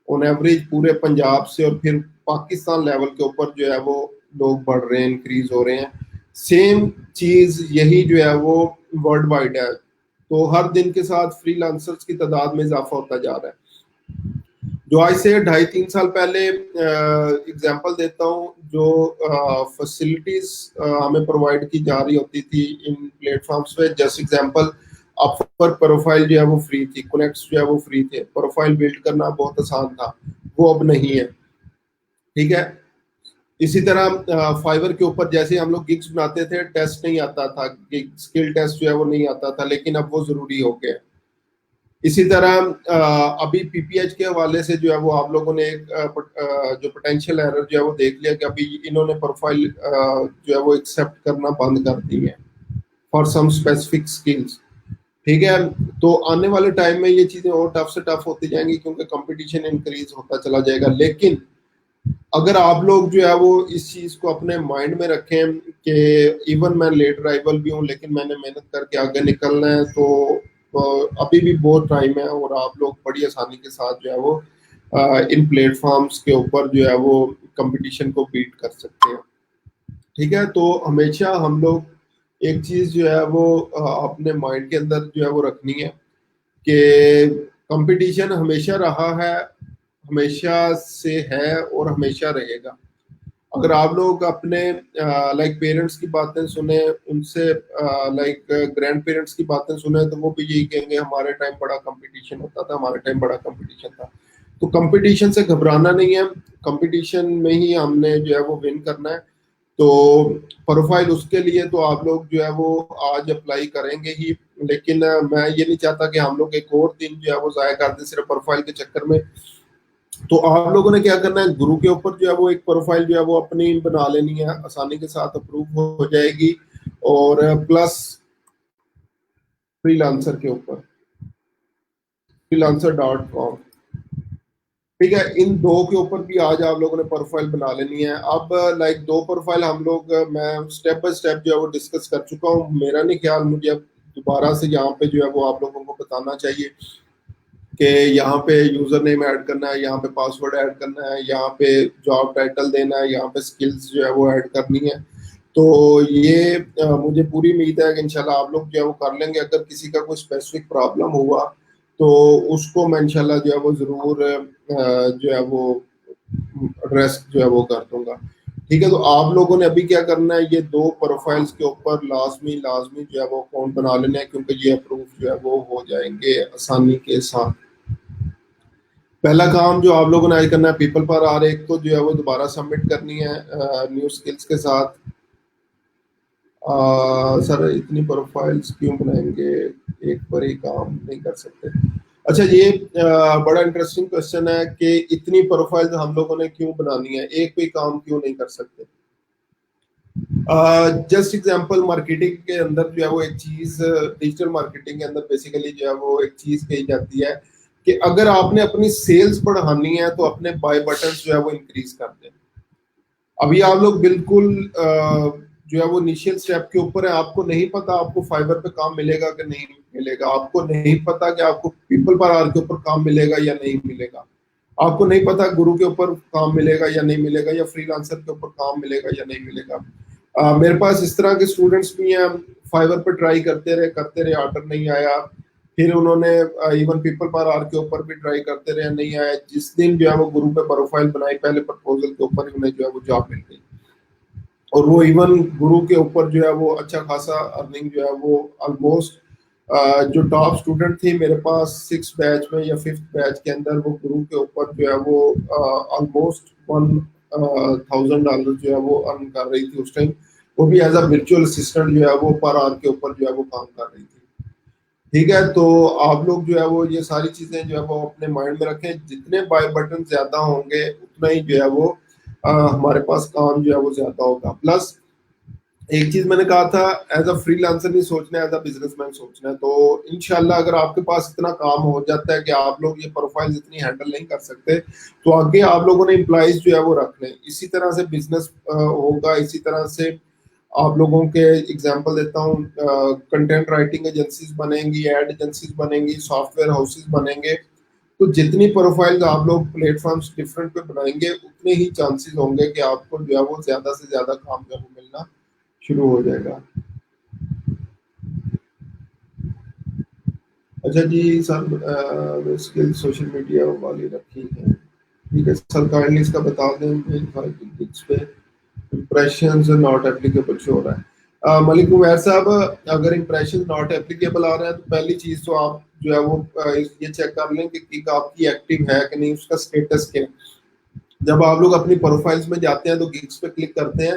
ऑन एवरेज पूरे पंजाब से और फिर पाकिस्तान लेवल के ऊपर जो है वो लोग बढ़ रहे हैं, इंक्रीज हो रहे हैं। सेम चीज यही जो है वो वर्ल्ड वाइड है। तो हर दिन के साथ फ्रीलांसर्स की तादाद में इजाफा होता जा रहा है। जो आज से 2.5-3 साल पहले एग्जांपल देता हूँ, जो फैसिलिटीज हमें प्रोवाइड की जा रही होती थी इन प्लेटफॉर्म्स पे, जस्ट एग्जांपल अपवर प्रोफाइल जो है वो फ्री थी, कनेक्ट जो है वो फ्री थे, प्रोफाइल बिल्ड करना बहुत आसान था, वो अब नहीं है। ठीक है। इसी तरह फाइवर के ऊपर जैसे हम लोग गिग्स बनाते थे, टेस्ट नहीं आता था, गिग स्किल टेस्ट जो है वो नहीं आता था, लेकिन अब वो जरूरी हो गया। इसी तरह अभी पीपीएच के हवाले से जो है वो आप लोगों ने एक जो पोटेंशियल एरर जो है वो देख लिया कि अभी इन्होंने प्रोफाइल जो है वो एक्सेप्ट करना बंद कर दी है फॉर सम स्पेसिफिक स्किल्स। ठीक है। तो आने वाले टाइम में ये चीजें और टफ से टफ होती जाएंगी, क्योंकि कंपटीशन इंक्रीज होता चला जाएगा। लेकिन अगर आप लोग जो है वो इस चीज को अपने माइंड में रखें कि इवन मैं लेट अराइवल भी हूँ लेकिन मैंने मेहनत करके आगे निकलना है, तो अभी भी बहुत टाइम है और आप लोग बड़ी आसानी के साथ जो है वो इन प्लेटफॉर्म्स के ऊपर जो है वो कंपटीशन को बीट कर सकते हैं। ठीक है। तो हमेशा हम लोग एक चीज जो है वो अपने माइंड के अंदर जो है वो रखनी है कि कंपटीशन हमेशा रहा है, हमेशा से है और हमेशा रहेगा। अगर आप लोग अपने लाइक पेरेंट्स की बातें सुने, उनसे लाइक ग्रैंड पेरेंट्स की बातें सुने, तो वो भी यही कहेंगे हमारे टाइम बड़ा कंपटीशन होता था, हमारे टाइम बड़ा कंपटीशन था। तो कंपटीशन से घबराना नहीं है, कंपटीशन में ही हमने जो है वो विन करना है। तो प्रोफाइल उसके लिए तो आप लोग जो है वो आज अप्लाई करेंगे ही, लेकिन मैं ये नहीं चाहता कि हम लोग एक और दिन जो है वो जाया कर दें सिर्फ प्रोफाइल के चक्कर में। तो आप लोगों ने क्या करना है, गुरु के ऊपर जो है वो एक प्रोफाइल जो है वो अपनी बना लेनी है, आसानी के साथ अप्रूव हो जाएगी। और प्लस फ्रीलांसर के ऊपर freelancer.com, ठीक है, इन दो के ऊपर भी आज आप लोगों ने प्रोफाइल बना लेनी है। अब लाइक दो प्रोफाइल हम लोग मैं स्टेप बाय स्टेप जो है वो डिस्कस कर चुका हूँ। मेरा नहीं ख्याल मुझे अब दोबारा से यहाँ पे जो है वो आप लोगों को बताना चाहिए कि यहाँ पे यूजर नेम ऐड करना है, यहाँ पे पासवर्ड ऐड करना है, यहाँ पे जॉब टाइटल देना है, यहाँ पे स्किल्स जो है वो ऐड करनी है। तो ये मुझे पूरी उम्मीद है कि इंशाल्लाह आप लोग जो है वो कर लेंगे। अगर किसी का कोई स्पेसिफिक प्रॉब्लम हुआ तो उसको मैं इंशाल्लाह जो है वो जरूर जो है वो एड्रेस जो है वो कर दूंगा। ठीक है, तो आप लोगों ने अभी क्या करना है, ये दो प्रोफाइल्स के ऊपर लाजमी लाजमी जो है वो अकाउंट बना लेना है, क्योंकि ये अप्रूव जो है वो हो जाएंगे आसानी के साथ। पहला काम जो आप लोगों ने आज करना है, पीपल पर आर एक तो जो है वो दोबारा सबमिट करनी है न्यू स्किल्स के साथ। सर इतनी प्रोफाइल्स क्यों बनाएंगे, एक पर ही काम नहीं कर सकते? अच्छा, ये बड़ा इंटरेस्टिंग क्वेश्चन है कि इतनी प्रोफाइल्स हम लोगों ने क्यों बनानी है, एक पे काम क्यों नहीं कर सकते? जस्ट एग्जांपल, मार्केटिंग के अंदर जो है वो एक चीज, डिजिटल मार्केटिंग के अंदर बेसिकली जो है वो एक चीज कही जाती है कि अगर आपने अपनी सेल्स बढ़ानी है तो अपने बाय बटन जो है वो इंक्रीज कर दें। अभी आप लोग बिल्कुल जो है वो इनिशियल स्टेप के ऊपर है, आपको नहीं पता आपको फाइबर पे काम मिलेगा कि नहीं मिलेगा, आपको नहीं पता कि आपको पीपल पर आर के ऊपर काम मिलेगा या नहीं मिलेगा, आपको नहीं पता गुरु के ऊपर काम मिलेगा या नहीं मिलेगा, या फ्रीलांसर के ऊपर काम मिलेगा या नहीं मिलेगा। मेरे पास इस तरह के स्टूडेंट्स भी हैं, फाइवर पर ट्राई करते रहे, ऑर्डर नहीं आया। फिर उन्होंने इवन पीपल पर आर के ऊपर भी ट्राई करते रहे, नहीं आया। जिस दिन जो है वो गुरु पे प्रोफाइल बनाई, पहले प्रपोजल के ऊपर ही उन्हें जो है वो जॉब मिल गई। और वो इवन गुरु के ऊपर जो है वो अच्छा खासा अर्निंग जो है वो ऑलमोस्ट, जो टॉप स्टूडेंट थे मेरे पास सिक्स बैच में या फिफ्थ बैच के अंदर, वो गुरु के ऊपर जो है वो ऑलमोस्ट $1,000 जो है वो अर्न कर रही थी उस टाइम। वो भी एज अ वर्चुअल असिस्टेंट जो है वो पर आवर के ऊपर जो है वो काम कर रही थी। ठीक है, तो आप लोग जो है वो ये सारी चीजें जो है वो अपने माइंड में रखें। जितने बाय बटन ज्यादा होंगे उतना ही जो है वो हमारे पास काम जो है वो ज्यादा होगा। प्लस एक चीज मैंने कहा था, एज अ फ्रीलांसर नहीं सोचना है, एज अ बिजनेसमैन सोचना है। तो इंशाल्लाह अगर आपके पास इतना काम हो जाता है कि आप लोग ये प्रोफाइल इतनी हैंडल नहीं कर सकते, तो आगे आप लोगों ने एम्प्लॉइज जो है वो रख लें। इसी तरह से बिजनेस होगा। इसी तरह से आप लोगों के एग्जांपल देता हूँ, कंटेंट राइटिंग एजेंसीज बनेंगी, एड एजेंसीज बनेंगी, सॉफ्टवेयर हाउसेज बनेंगे। तो जितनी प्रोफाइल आप लोग प्लेटफॉर्म्स डिफरेंट पे बनाएंगे, उतने ही चांसेस होंगे कि आपको जो है वो ज्यादा से ज्यादा काम जो है वो मिलना शुरू हो जाएगा। अच्छा जी सर, स्किल सोशल मीडिया वाली रखी है, ठीक है सर, काइंडली इसका बता दें। इस पे इम्प्रेशन नॉट एप्लीकेबल शो हो रहा है। मलिक उमैर साहब, अगर इम्प्रेशन नॉट एप्लीकेबल आ रहा है तो पहली चीज तो आप जो है वो ये चेक कर लें कि किक आपकी एक्टिव है कि नहीं, उसका स्टेटस क्या है। जब आप लोग अपनी प्रोफाइल्स में जाते हैं तो गिग्स पे क्लिक करते हैं,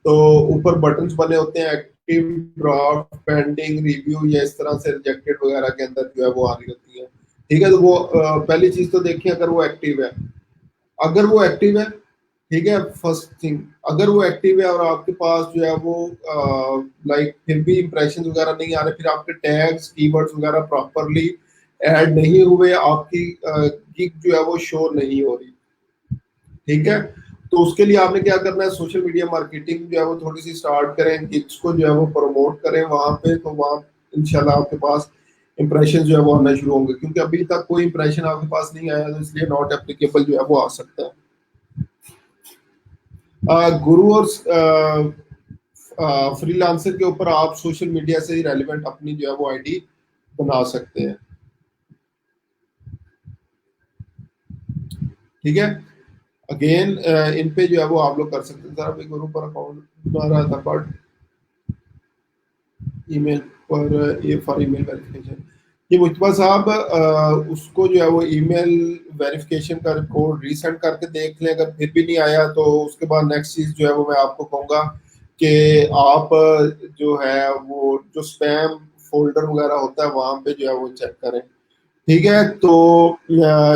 तो ऊपर बटन्स बने होते हैं, एक्टिव, ड्रॉप, पेंडिंग, रिव्यू, या इस तरह से रिजेक्टेड वगैरह के अंदर जो है वो आ रही होती है। ठीक है, तो वो पहली चीज तो देखिए अगर वो एक्टिव है। अगर वो एक्टिव है, ठीक है, फर्स्ट थिंग, अगर वो एक्टिव है और आपके पास जो है वो लाइक फिर भी इंप्रेशन वगैरह नहीं आ रहे, फिर आपके टैग्स कीवर्ड्स वगैरह प्रॉपरली ऐड नहीं हुए, आपकी गिग जो है वो शो नहीं हो रही, ठीक है, तो उसके लिए आपने क्या करना है, सोशल मीडिया मार्केटिंग जो है वो थोड़ी सी स्टार्ट करें, गिग्स को जो है वो प्रमोट करें वहां पे, तो वहां इंशाल्लाह आपके पास इंप्रेशन जो है वो आना शुरू होंगे। क्योंकि अभी तक कोई इंप्रेशन आपके पास नहीं आया, तो इसलिए नॉट एप्लीकेबल जो है वो आ सकता है। गुरु और फ्रीलांसर के ऊपर आप सोशल मीडिया से ही रेलिवेंट अपनी जो है वो आईडी बना सकते हैं। ठीक है, अगेन इन पे जो है वो आप लोग कर सकते हैं। सर अभी गुरु पर अकाउंट बना रहा था, बट ईमेल पर ये फॉर ईमेल वेरिफिकेशन, ये मुस्तफा साहब उसको जो है वो ईमेल वेरिफिकेशन का कोड रीसेंड करके देख लें। अगर फिर भी नहीं आया तो उसके बाद नेक्स्ट चीज जो है वो मैं आपको कहूँगा कि आप जो है वो जो स्पैम फोल्डर वगैरह होता है वहां पे जो है वो चेक करें। ठीक है, तो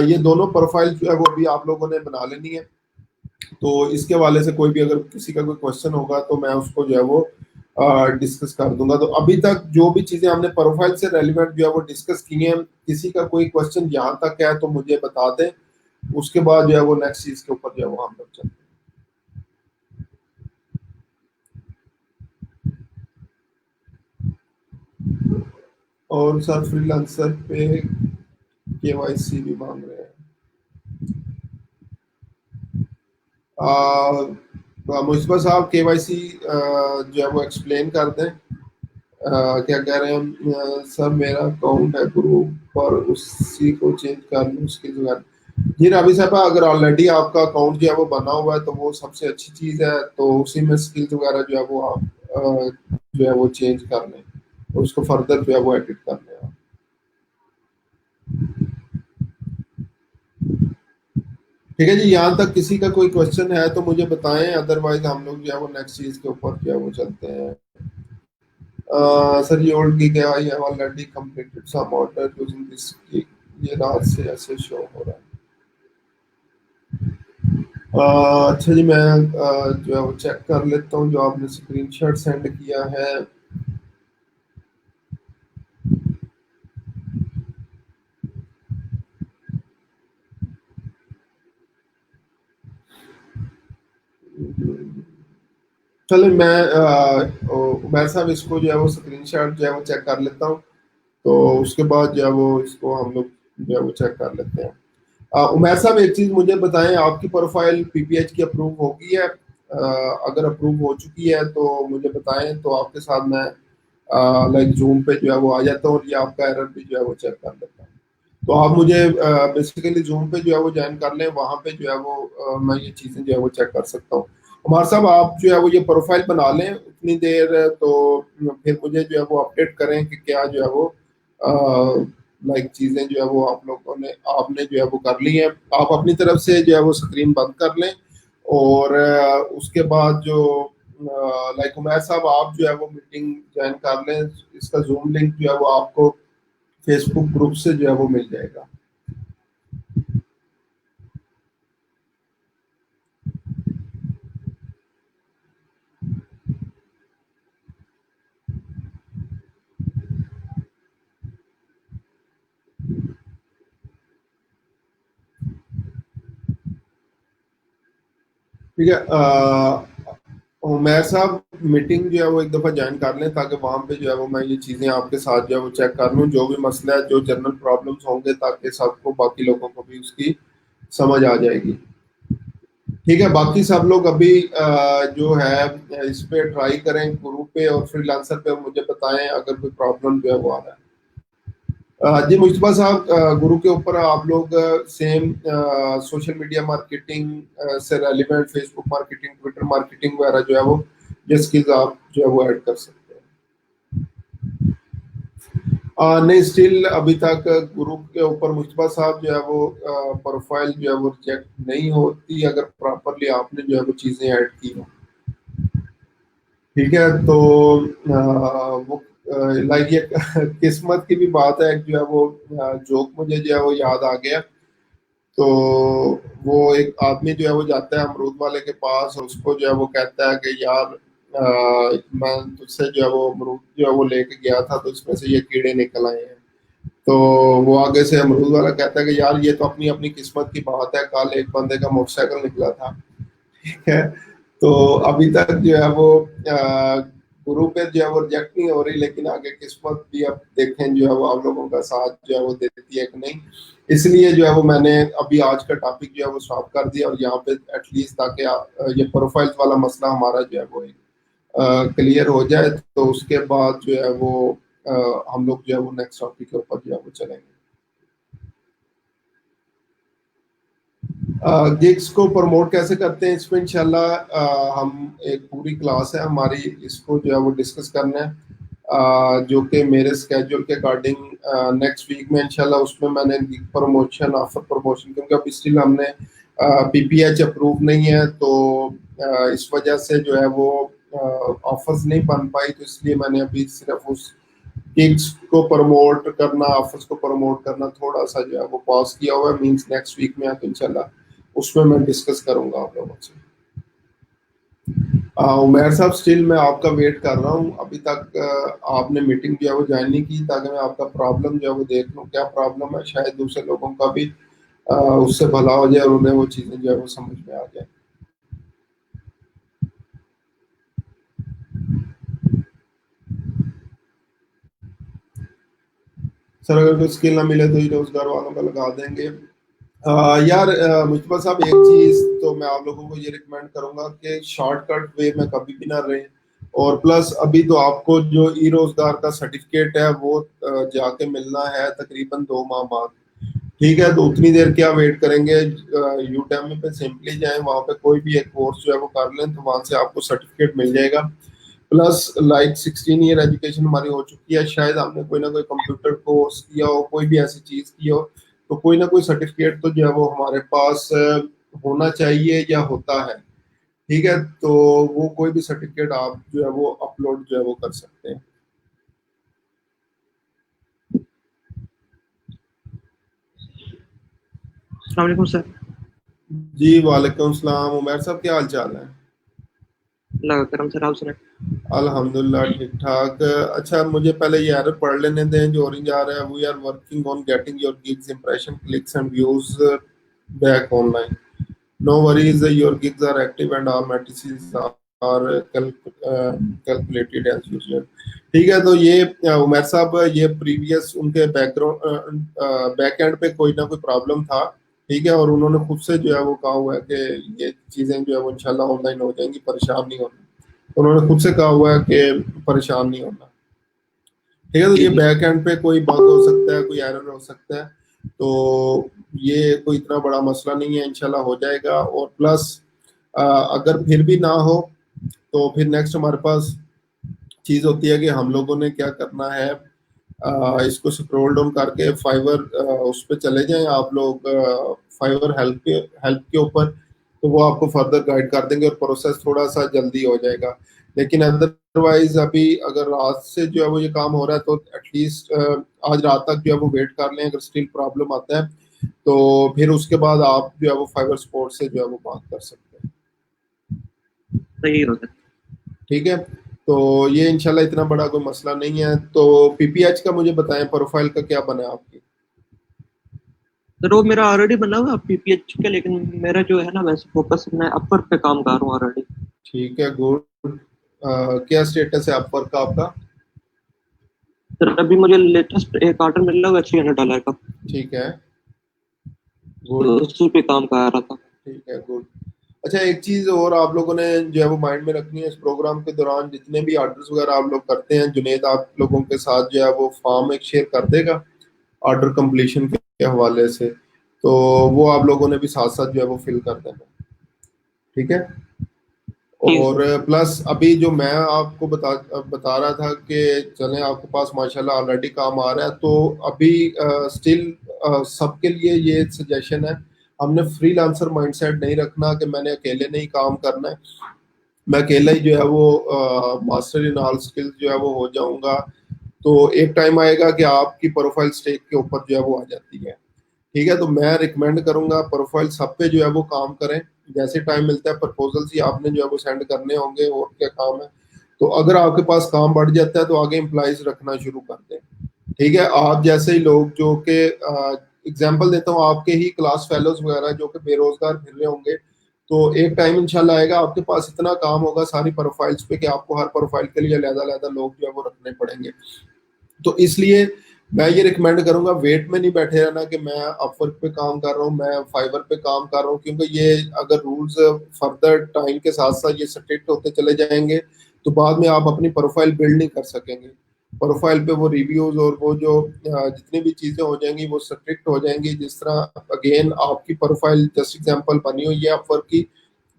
ये दोनों प्रोफाइल जो है वो अभी आप लोगों ने बना लेनी है। तो इसके वाले से कोई भी अगर किसी का कोई क्वेश्चन होगा तो मैं उसको जो है वो डिस्कस कर दूंगा। तो अभी तक जो भी चीजें हमने प्रोफाइल से रेलिवेंट जो है वो डिस्कस की हैं, किसी का कोई क्वेश्चन यहाँ तक है तो मुझे बता दें, उसके बाद जो है वो नेक्स्ट चीज के ऊपर जो है वो हम लोग चलते हैं। और सर फ्रीलांसर पे केवाईसी भी मांग रहे हैं। मुझबा साहब केवाईसी जो है वो एक्सप्लेन कर दें। क्या कह रहे हैं हम, सर मेरा अकाउंट है ग्रुप पर उसी को चेंज कर लूँ उसकी जगह। जी राबी साहब, अगर ऑलरेडी आपका अकाउंट जो है वो बना हुआ है तो वो सबसे अच्छी चीज़ है, तो उसी में स्किल्स वगैरह जो है वो आप जो है वो चेंज कर लें और उसको फर्दर जो है वो एडिट कर लें आप। ठीक है जी, यहाँ तक किसी का कोई क्वेश्चन है तो मुझे बताएं, अदरवाइज हम लोग जो है वो नेक्स्ट चीज के ऊपर जो है वो चलते हैं। सर ये ओल्ड गीक है, I have already completed some order using this geek, ये रात से ऐसे शो हो रहा है। अच्छा जी, मैं जो है वो चेक कर लेता हूँ जो आपने स्क्रीनशॉट सेंड किया है। चलिए मैं उमैर साहब इसको जो है वो स्क्रीनशॉट जो है वो चेक कर लेता हूँ, तो उसके बाद जो है वो इसको हम लोग जो है वो चेक कर लेते हैं। उमैर साहब एक चीज मुझे बताएं, आपकी प्रोफाइल पीपीएच की अप्रूव हो गई है? अगर अप्रूव हो चुकी है तो मुझे बताएं, तो आपके साथ मैं लाइक जूम पे जो है वो आ जाता हूँ और ये आपका एरर भी जो है वो चेक कर लेता हूँ। तो आप मुझे बेसिकली जूम पे जो है वो ज्वाइन कर लें, वहां पे जो है वो मैं ये चीजें जो है वो चेक कर सकता हूँ। उमर साहब आप जो है वो ये प्रोफाइल बना लें उतनी देर, तो फिर मुझे जो है वो अपडेट करें कि क्या जो है वो लाइक चीजें जो है वो आप लोगों ने आपने जो है वो कर ली हैं। आप अपनी तरफ से जो है वो स्क्रीन बंद कर लें, और उसके बाद जो लाइक उमैर साहब आप जो है वो मीटिंग ज्वाइन कर लें। इसका जूम लिंक जो है वो आपको फेसबुक ग्रुप से जो है वो मिल जाएगा। ठीक है, उमैर साहब मीटिंग जो है वो एक दफा ज्वाइन कर लें, ताकि वहां पे जो है वो मैं ये चीजें आपके साथ जो है वो चेक कर लूँ, जो भी मसला है, जो जनरल प्रॉब्लम्स होंगे, ताकि सबको बाकी लोगों को भी उसकी समझ आ जाएगी। ठीक है, बाकी सब लोग अभी जो है इस पे ट्राई करें ग्रुप पे और फ्रीलांसर पे, और मुझे बताएं अगर कोई प्रॉब्लम जो है वो आ रहा है। जी मुश्तबा साहब, गुरु के ऊपर आप लोग सेम सोशल मीडिया मार्केटिंग से relevant Facebook marketing, Twitter marketing वगैरह जो है वो ये स्किल्स आप जो है वो ऐड कर सकते हैं। नहीं, स्टिल अभी तक गुरु के ऊपर मुश्तबा साहब जो है वो प्रोफाइल जो है वो रिजेक्ट नहीं होती अगर प्रॉपरली आपने जो है वो चीज़ें ऐड की हो। ठीक है, तो वो लाइक ये किस्मत की भी बात है, जो है वो जोक मुझे जो है वो याद आ गया। तो वो एक आदमी जो है वो जाता है अमरूद वाले के पास और उसको जो है वो कहता है कि यार मैं तुझसे जो है वो अमरूद जो है वो लेके गया था तो इसमें से ये कीड़े निकल आए हैं। तो वो आगे से अमरूद वाला कहता है कि यार ये तो अपनी अपनी किस्मत की बात है, कल एक बंदे का मोटरसाइकिल निकला था। ठीक है, तो अभी तक जो है वो गुरु पे जो है वो रिजेक्ट नहीं हो रही, लेकिन आगे किस्मत भी अब देखें जो है वो आप लोगों का साथ जो है वो देती है कि नहीं। इसलिए जो है वो मैंने अभी आज का टॉपिक जो है वो स्टॉप कर दिया, और यहाँ पे एटलीस्ट ताकि ये प्रोफाइल्स वाला मसला हमारा जो है वो क्लियर हो जाए, तो उसके बाद जो है वो हम लोग जो है वो नेक्स्ट टॉपिक के ऊपर जो है वो चलेंगे। गिग्स को प्रमोट कैसे करते हैं, इसमें इंशाल्लाह हम एक पूरी क्लास है हमारी, इसको जो है वो डिस्कस करना है, जो कि मेरे स्केड्यूल के अकॉर्डिंग नेक्स्ट वीक में इंशाल्लाह उसमें मैंने गिग प्रमोशन, ऑफर प्रमोशन, क्योंकि अभी स्टिल हमने पीपीएच अप्रूव नहीं है, तो इस वजह से जो है वो ऑफर्स नहीं बन पाई, तो इसलिए मैंने अभी सिर्फ उस गिग्स को प्रमोट करना, ऑफर्स को प्रमोट करना थोड़ा सा जो है वो पॉज किया हुआ है। मींस नेक्स्ट वीक में आके इंशाल्लाह उसमें मैं डिस्कस करूंगा आप लोगों से। उमैर साहब, स्टिल मैं आपका वेट कर रहा हूँ। अभी तक आपने मीटिंग जो है वो ज्वाइन नहीं की, ताकि मैं आपका प्रॉब्लम जो है वो देख लूँ क्या प्रॉब्लम है। शायद दूसरे लोगों का भी उससे भला हो जाए और उन्हें वो चीज़ें जो है वो समझ में आ जाए। सर, अगर कोई स्किल ना मिले तो ही रोजगार वालों का लगा देंगे। यार मुस्तफा साहब, एक चीज तो मैं आप लोगों को ये रिकमेंड करूंगा कि शॉर्टकट वे में कभी भी ना रहें। और प्लस अभी तो आपको जो ई रोजगार का सर्टिफिकेट है वो जाके मिलना है तकरीबन 2 माह बाद। ठीक है, तो उतनी देर क्या वेट करेंगे? यूटेमी पे सिंपली जाएं, वहां पे कोई भी एक कोर्स जो है वो कर लें, तो वहां से आपको सर्टिफिकेट मिल जाएगा। प्लस लाइक 16 ईयर एजुकेशन हमारी हो चुकी है, शायद आपने कोई ना कोई कंप्यूटर कोर्स किया हो, कोई भी ऐसी चीज की हो, तो कोई ना कोई सर्टिफिकेट तो जो है वो हमारे पास होना चाहिए या होता है। ठीक है, तो वो कोई भी सर्टिफिकेट आप जो है वो अपलोड जो है वो कर सकते हैं। अस्सलाम वालेकुम सर। जी वालेकुम सलाम। उमर साहब, क्या हाल चाल है? अल्लाह का करम सर, आप सुनाए। अल्हम्दुलिल्लाह, ठीक ठाक। अच्छा, मुझे पहले ये एरर पढ़ लेने दें जो ऑरेंज आ रहा है। We are working on getting your gigs impression clicks and views back online. No worries, your gigs are active and all matrices are calculated as usual। ठीक है, तो ये उमर साहब, ये प्रीवियस उनके बैकग्राउंड बैक एंड पे कोई ना कोई प्रॉब्लम था। ठीक है, और उन्होंने खुद से जो है वो कहा हुआ है कि ये चीजें जो है वो इंशाल्लाह ऑनलाइन हो जाएंगी, परेशान नहीं होना। उन्होंने खुद से कहा हुआ है कि परेशान नहीं होना। ठीक है, तो जी ये जी। बैक एंड पे कोई बग हो सकता है, कोई एरर हो सकता है, तो ये कोई इतना बड़ा मसला नहीं है, इंशाल्लाह हो जाएगा। और प्लस अगर फिर भी ना हो तो फिर नेक्स्ट हमारे पास चीज होती है कि हम लोगों ने क्या करना है। इसको स्क्रॉल डाउन करके फाइवर उस पर चले जाएं आप लोग, फाइवर हेल्प के ऊपर, तो वो आपको फर्दर गाइड कर देंगे और प्रोसेस थोड़ा सा जल्दी हो जाएगा। लेकिन अदरवाइज अभी अगर रात से जो है वो ये काम हो रहा है, तो एटलीस्ट आज रात तक जो है वो वेट कर लें। अगर स्टिल प्रॉब्लम आता है तो फिर उसके बाद आप जो है वो फाइबर स्पोर्ट से जो है वो बात कर सकते हैं। सही हो सर। ठीक है, तो ये इंशाल्लाह इतना बड़ा कोई मसला नहीं है। तो पीपीएच का मुझे बताएं, प्रोफाइल का क्या बना है आपकी? सर वो मेरा ऑलरेडी बना हुआ पीपीएच का, लेकिन मेरा जो है ना, वैसे फोकस मैं अपर पे काम कर रहा हूँ ऑलरेडी। ठीक है, गुड। क्या स्टेटस है अपवर का आपका? सर अभी मुझे लेटेस्ट एक ऑर्डर मिल रहा है $300 का, ठीक है, तो गुड। उसी पे काम कर रहा था। ठीक है, गुड। अच्छा, एक चीज और आप लोगों ने जो है वो माइंड में रखनी है, इस प्रोग्राम के दौरान जितने भी ऑर्डर्स वगैरह आप लोग करते हैं, जुनेद आप लोगों के साथ जो है वो फॉर्म एक शेयर कर देगा ऑर्डर कंप्लीशन के हवाले से, तो वो आप लोगों ने भी साथ साथ जो है वो फिल कर देना। ठीक है। ठीक है और सर। प्लस अभी जो मैं आपको बता रहा था कि चलें आपके पास माशाल्लाह ऑलरेडी काम आ रहा है, तो अभी स्टिल सबके लिए ये सजेशन है, हमने फ्रीलांसर माइंडसेट नहीं रखना कि मैंने अकेले नहीं काम करना है, मैं अकेला ही जो है वो मास्टर इन ऑल स्किल्स जो है वो हो जाऊंगा। तो एक टाइम आएगा कि आपकी प्रोफाइल स्टेक के ऊपर जो है वो आ जाती है। ठीक है, तो मैं रिकमेंड करूंगा प्रोफाइल सब पे जो है वो काम करें। जैसे टाइम मिलता है प्रपोजल्स ही आपने जो है वो सेंड करने होंगे, और क्या काम है। तो अगर आपके पास काम बढ़ जाता है तो आगे एम्प्लॉइज रखना शुरू कर दें। ठीक है, आप जैसे ही लोग जो कि एग्जाम्पल देता हूँ, आपके ही क्लास फेलोज वगैरह जो कि बेरोजगार फिर रहे होंगे, तो एक टाइम इंशाल्लाह आएगा आपके पास इतना काम होगा सारी प्रोफाइल्स पे कि आपको हर प्रोफाइल के लिए अलग-अलग लोग जो है वो रखने पड़ेंगे। तो इसलिए मैं ये रिकमेंड करूंगा, वेट में नहीं बैठे रहना कि मैं अपवर्क पे काम कर रहा हूँ, मैं फाइवर पे काम कर रहा हूँ, क्योंकि ये अगर रूल्स फर्दर टाइम के साथ साथ ये स्ट्रिक्ट होते चले जाएंगे तो बाद में आप अपनी प्रोफाइल बिल्ड नहीं कर सकेंगे। प्रोफाइल पे वो रिव्यूज और वो जो जितनी भी चीजें हो जाएंगी वो स्ट्रिक्ट हो जाएंगी। जिस तरह अगेन आपकी प्रोफाइल जस्ट एग्जांपल बनी हुई है अपवर्क की,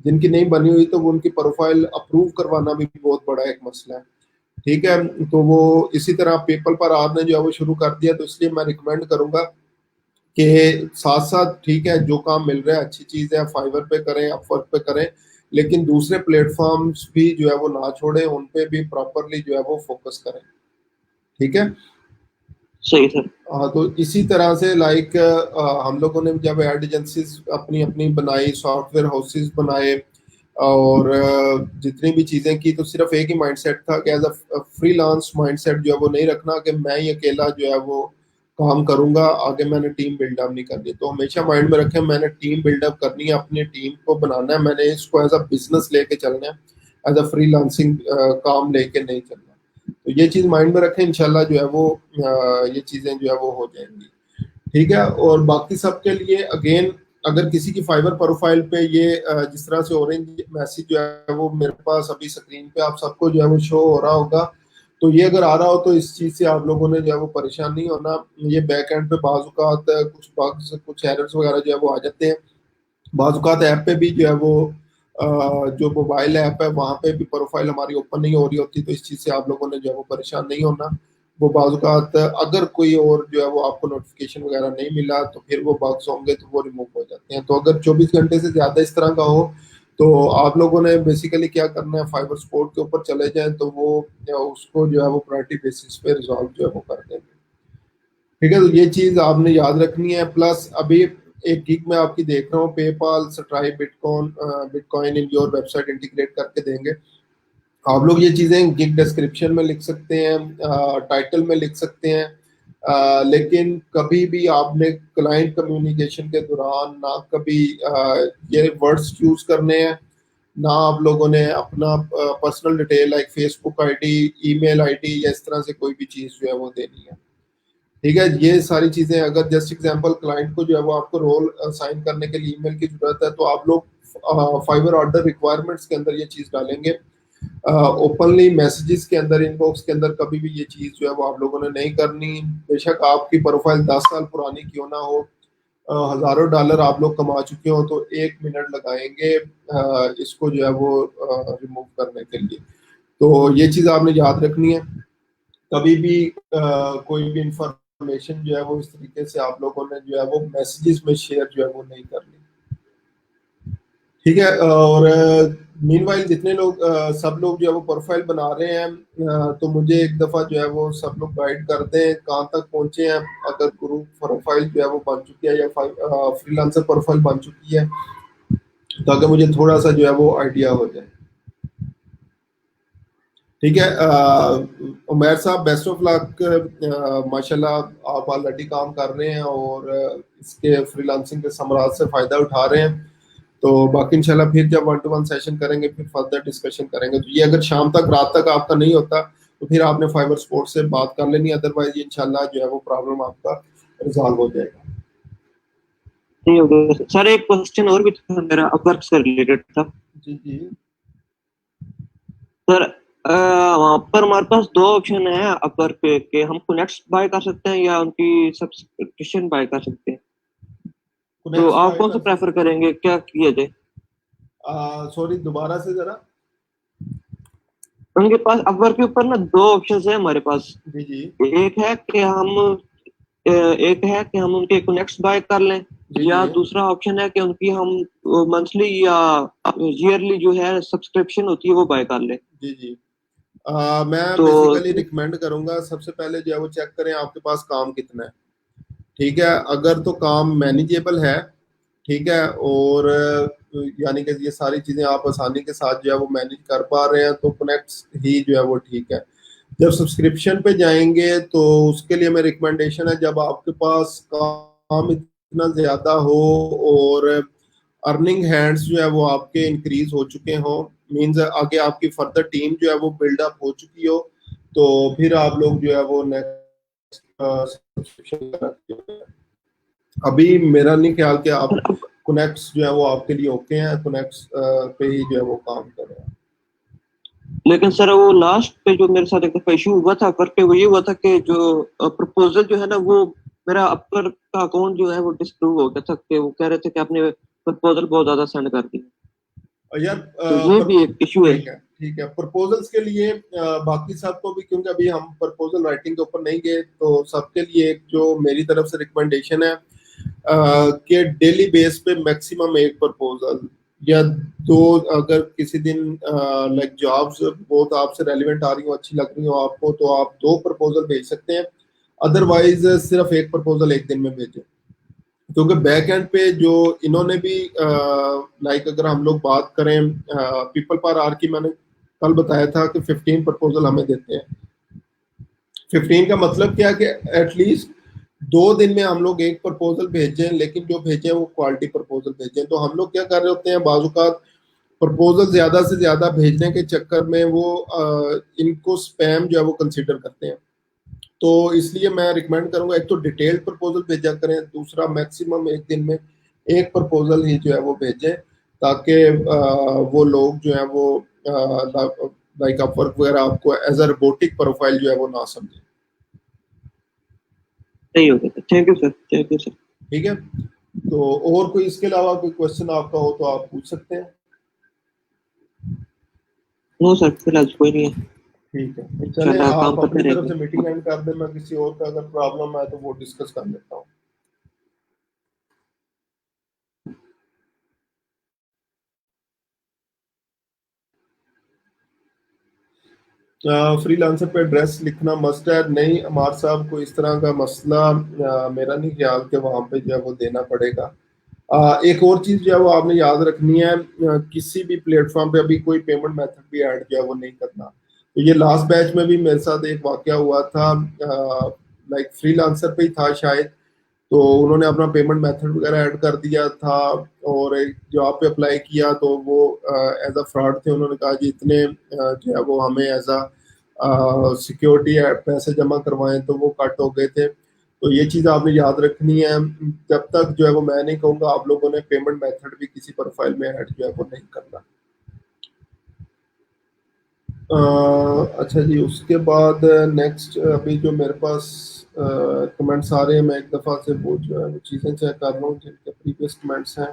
जिनकी नहीं बनी हुई तो वो उनकी प्रोफाइल अप्रूव करवाना भी बहुत बड़ा एक मसला है। ठीक है, तो वो इसी तरह पेपल पर आपने जो है वो शुरू कर दिया, तो इसलिए मैं रिकमेंड करूंगा कि साथ साथ ठीक है जो काम मिल रहा है अच्छी चीज है, फाइवर पे करें, अपवर्क पे करें, लेकिन दूसरे प्लेटफॉर्म्स भी जो है वो ना छोड़ें, उन पे भी प्रॉपरली जो है वो फोकस करें। ठीक है। सही सर। हाँ, तो इसी तरह से लाइक हम लोगों ने जब एड एजेंसीज अपनी अपनी बनाई, सॉफ्टवेयर हाउसेस बनाए, और जितनी भी चीजें की, तो सिर्फ एक ही माइंडसेट था कि एज अ फ्रीलांस माइंडसेट जो है वो नहीं रखना कि मैं ही अकेला जो है वो काम करूंगा, आगे मैंने टीम बिल्डअप नहीं करनी। तो हमेशा माइंड में रखें मैंने टीम बिल्डअप करनी है, अपनी टीम को बनाना है, मैंने इसको एज अ बिजनेस लेके चलना है, एज अ फ्रीलांसिंग काम लेके नहीं चलना। तो ये चीज माइंड में रखें, इंशाल्लाह जो है वो ये चीजें जो है वो हो जाएंगी। ठीक है। और बाकी सबके लिए अगेन, अगर किसी की फाइवर प्रोफाइल पे ये जिस तरह से ऑरेंज मैसेज जो है वो मेरे पास अभी स्क्रीन पे आप सबको जो है वो शो हो रहा होगा, तो ये अगर आ रहा हो तो इस चीज से आप लोगों ने जो है वो परेशान नहीं होना। ये बैक एंड पे बाजुकात कुछ बग्स कुछ एरर्स वगैरह जो है वो आ जाते हैं। बाजुकात ऐप पे भी जो है वो जो मोबाइल ऐप है वहां पे भी प्रोफाइल हमारी ओपन नहीं हो रही होती, तो इस चीज से आप लोगों ने जो है वो परेशान नहीं होना। वो बाजुकात अगर कोई और जो है वो आपको नोटिफिकेशन वगैरह नहीं मिला तो फिर वो बग्स होंगे तो वो रिमूव हो जाते हैं। तो अगर 24 घंटे से ज्यादा इस तरह का हो तो आप लोगों ने बेसिकली क्या करना है, फाइबर सपोर्ट के ऊपर चले जाएं, तो वो उसको जो है वो प्रायोरिटी बेसिस पे रिजॉल्व जो है वो कर देंगे। ठीक है, तो ये चीज आपने याद रखनी है। प्लस अभी एक गिग में आपकी देख रहा हूँ, PayPal stripe bitcoin in your website integrate करके देंगे। आप लोग ये चीजें गिग डिस्क्रिप्शन में लिख सकते हैं, टाइटल में लिख सकते हैं, लेकिन कभी भी आपने क्लाइंट कम्युनिकेशन के दौरान ना कभी ये वर्ड्स यूज करने हैं, ना आप लोगों ने अपना personal detail like Facebook ID, email ID या इस तरह से कोई भी चीज जो है वो देनी है। ठीक है, ये सारी चीजें अगर जस्ट एग्जांपल क्लाइंट को जो है वो आपको रोल साइन करने के लिए ईमेल की जरूरत है, तो आप लोग फाइबर ऑर्डर रिक्वायरमेंट्स के अंदर ये चीज डालेंगे। ओपनली मैसेजेस के अंदर, इनबॉक्स के अंदर कभी भी ये चीज जो है वो आप लोगों ने नहीं करनी। बेशक आपकी प्रोफाइल 10 साल पुरानी क्यों ना हो, हजारों डॉलर आप लोग कमा चुके हो, तो 1 मिनट लगाएंगे इसको जो है वो रिमूव करने के लिए। तो ये चीज आपने याद रखनी है। कभी भी कोई भी इंफॉर्मेशन जो है वो इस तरीके से आप लोगों ने जो है वो मैसेजेस में शेयर जो है वो नहीं करनी। ठीक है। और मीनवाइल जितने लोग सब लोग जो है वो प्रोफाइल बना रहे हैं, तो मुझे एक दफा जो है वो सब लोग गाइड कर दें कहाँ तक पहुंचे हैं। अगर ग्रुप प्रोफाइल जो है वो बन चुकी है या फ्रीलांसर प्रोफाइल बन चुकी है, ताकि मुझे थोड़ा सा जो है वो आइडिया हो जाए। ठीक है। उमैर साहब, बेस्ट ऑफ लक। माशाल्लाह आप ऑलरेडी काम कर रहे हैं और इसके फ्रीलांसिंग के समरात से फायदा उठा रहे हैं। तो बाकी इंशाल्लाह फिर जब 1 to 1 सेशन करेंगे फिर फर्दर डिस्कशन करेंगे। तो ये अगर शाम तक रात तक आपका नहीं होता तो फिर आपने फाइबर स्पोर्ट से बात कर लेनी, अदरवाइज ये इंशाल्लाह जो है वो प्रॉब्लम आपका रिजॉल्व हो जाएगा। नहीं होगा सर। एक क्वेश्चन और भी था मेरा, अपवर्क से रिलेटेड था जी जी। सर। वहाँ पर हमारे पास दो ऑप्शन है अपवर्क पे, के हम कनेक्ट्स बाय कर सकते हैं या उनकी सब्सक्रिप्शन बाय कर सकते हैं। तो कनेक्ट आप बाय कौन सा कर प्रेफर सकते करेंगे, क्या किया जाए। हैं। सॉरी, दोबारा से जरा। उनके पास अपवर्क के ऊपर ना दो ऑप्शन है हमारे पास। जी जी। एक है कि हम एक है कि हम उनके कनेक्ट्स बाय कर लें, जी जी। या दूसरा ऑप्शन है कि उनकी हम मंथली या ईयरली जो है सब्सक्रिप्शन होती है वो बाय कर लें। जी जी। मैं तो बेसिकली रिकमेंड करूंगा सबसे पहले जो है वो चेक करें आपके पास काम कितना है। ठीक है, अगर तो काम मैनेजेबल है, ठीक है, और यानी कि ये सारी चीजें आप आसानी के साथ जो है वो मैनेज कर पा रहे हैं, तो कनेक्ट ही जो है वो ठीक है। जब सब्सक्रिप्शन पे जाएंगे तो उसके लिए मेरी रिकमेंडेशन है, जब आपके पास काम इतना ज्यादा हो और अर्निंग हैंड्स जो है वो आपके इंक्रीज हो चुके हो, मींस आगे आपकी फर्दर टीम जो है वो बिल्डअप हो चुकी हो, तो फिर आप लोग जो है वो नेक्स्ट सब्सक्रिप्शन। अभी मेरा नहीं ख्याल कि आप कनेक्ट्स जो है वो आपके लिए ओके हैं, कनेक्ट्स पे ही जो है वो काम कर रहे हैं। लेकिन सर वो लास्ट पे जो मेरे साथ एक दफा इशू हुआ था अपवर्क पे, वो ये हुआ था कि जो प्रपोजल जो है ना वो मेरा अपवर्क का अकाउंट जो है वो डिसप्रूव हो गया था, कि वो कह रहे थे कि आपने प्रपोजल बहुत ज्यादा सेंड कर दी। और यार तो ये भी एक इशू है। ठीक है, ठीक है। प्रपोजल्स के लिए बाकी सबको भी, क्योंकि अभी हम प्रपोजल राइटिंग के ऊपर नहीं गए, तो सबके लिए एक जो मेरी तरफ से रिकमेंडेशन है कि डेली बेस पे मैक्सिमम एक प्रपोजल या दो, अगर किसी दिन लाइक जॉब्स बहुत आपसे रेलिवेंट आ रही हो, अच्छी लग रही हो आपको, तो आप 2 प्रपोजल भेज सकते हैं। अदरवाइज सिर्फ एक प्रपोजल एक दिन में भेजें, क्योंकि बैक एंड पे जो इन्होंने भी लाइक अगर हम लोग बात करें पीपल पर आर की, मैंने कल बताया था कि 15 प्रपोजल हमें देते हैं। 15 का मतलब क्या कि एटलीस्ट 2 दिन में हम लोग एक प्रपोजल भेजें, लेकिन जो भेजें वो क्वालिटी प्रपोजल भेजें। तो हम लोग क्या कर रहे होते हैं, बाजुकात प्रपोजल ज्यादा से ज्यादा भेजने के चक्कर में वो इनको स्पैम जो है वो कंसीडर करते हैं। तो इसलिए मैं रिकमेंड करूंगा, एक तो डिटेल्ड प्रपोजल भेजा करें, दूसरा मैक्सिमम एक दिन में एक प्रपोजल ही जो है वो भेजें, ताकि वो लोग जो है वो लाइक अपवर्क वगैरह आपको एज अ रोबोटिक प्रोफाइल जो है वो ना समझे। सही हो गया, thank you sir, thank you sir. ठीक है, तो और कोई इसके अलावा कोई क्वेश्चन आपका हो तो आप पूछ सकते हैं। नो सर, फिलहाल कोई नहीं है। ठीक है, चले इंशाल्लाह काम आप करते अपनी तरफ रहेंगे। से मीटिंग एंड कर दें, मैं किसी और का अगर प्रॉब्लम है तो वो डिस्कस कर लेता हूँ। फ्रीलांसर पे एड्रेस लिखना मस्ट है? नहीं अमार साहब, कोई इस तरह का मसला मेरा नहीं ख्याल कि वहां पे जो है वो देना पड़ेगा। एक और चीज जो है वो आपने याद रखनी है, किसी भी प्लेटफॉर्म पे अभी कोई पेमेंट मेथड भी ऐड जो है वो नहीं करना। तो ये लास्ट बैच में भी मेरे साथ एक वाकया हुआ था, लाइक फ्रीलांसर पे ही था शायद, तो उन्होंने अपना पेमेंट मेथड वगैरह ऐड कर दिया था और एक जॉब पे अप्लाई किया, तो वो एज अ फ्रॉड थे। उन्होंने कहा जी इतने जो है वो हमें एज अ सिक्योरिटी पैसे जमा करवाएं, तो वो कट हो गए थे। तो ये चीज़ आपने याद रखनी है, जब तक जो है वो मैं नहीं कहूँगा आप लोगों ने पेमेंट मेथड भी किसी प्रोफाइल में ऐड जो है वो नहीं करना। अच्छा जी, उसके बाद नेक्स्ट अभी जो मेरे पास कमेंट्स आ रहे हैं, मैं एक दफ़ा से वो जो है वो चीज़ें चेक कर रहा हूँ जिनके प्रीवियस कमेंट्स हैं।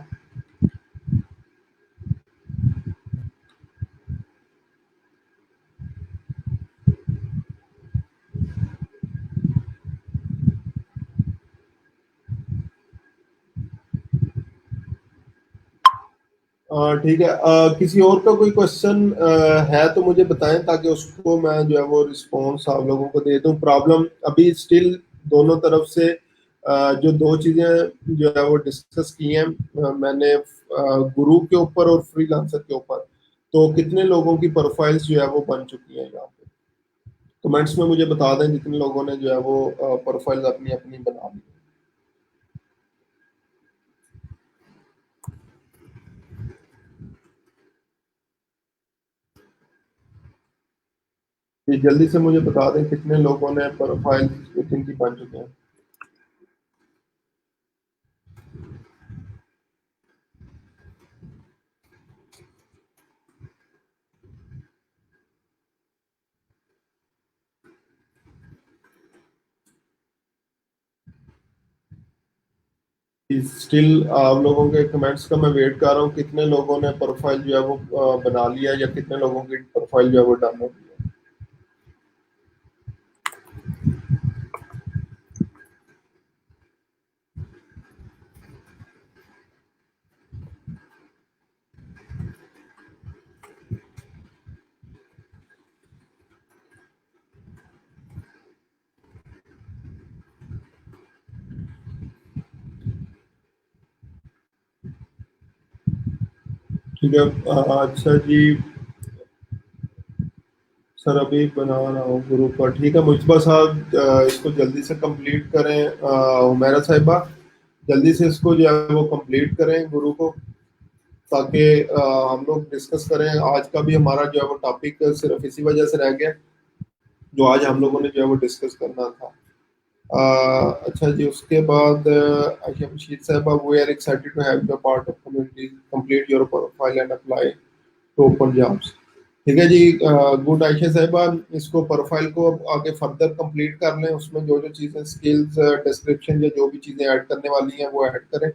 ठीक है, किसी और का कोई क्वेश्चन है तो मुझे बताएं, ताकि उसको मैं जो है वो रिस्पॉन्स आप लोगों को दे दूं। प्रॉब्लम अभी स्टिल दोनों तरफ से जो दो चीजें जो है वो डिस्कस की हैं मैंने, गुरु के ऊपर और फ्रीलांसर के ऊपर। तो कितने लोगों की प्रोफाइल्स जो है वो बन चुकी हैं यहाँ पे, कमेंट्स में मुझे बता दें जितने लोगों ने जो है वो प्रोफाइल्स अपनी अपनी बना ली। ये जल्दी से मुझे बता दें कितने लोगों ने प्रोफाइल जिनकी बन चुके हैं। स्टिल आप लोगों के कमेंट्स का मैं वेट कर रहा हूँ, कितने लोगों ने प्रोफाइल जो है वो बना लिया, या कितने लोगों की प्रोफाइल जो है वो डन हो गई है। ठीक है, अच्छा जी सर, अभी बना रहा हूँ ग्रुप पर। ठीक है मुजतबा साहब, इसको जल्दी से कंप्लीट करें। हुमैरा साहिबा, जल्दी से इसको जो है वो कंप्लीट करें गुरु को, ताकि हम लोग डिस्कस करें। आज का भी हमारा जो है वो टॉपिक सिर्फ इसी वजह से रह गया, जो आज हम लोगों ने जो है वो डिस्कस करना था। अच्छा जी, उसके बाद आयशा बशीर साहबा, we are excited to have you part of community, complete your profile and apply to open jobs. ठीक है जी, गुड आयशा साहबा, इसको प्रोफाइल को अब आगे फर्दर कंप्लीट कर लें, उसमें जो जो चीज़ें स्किल्स डिस्क्रिप्शन या जो भी चीज़ें ऐड करने वाली हैं वो ऐड करें,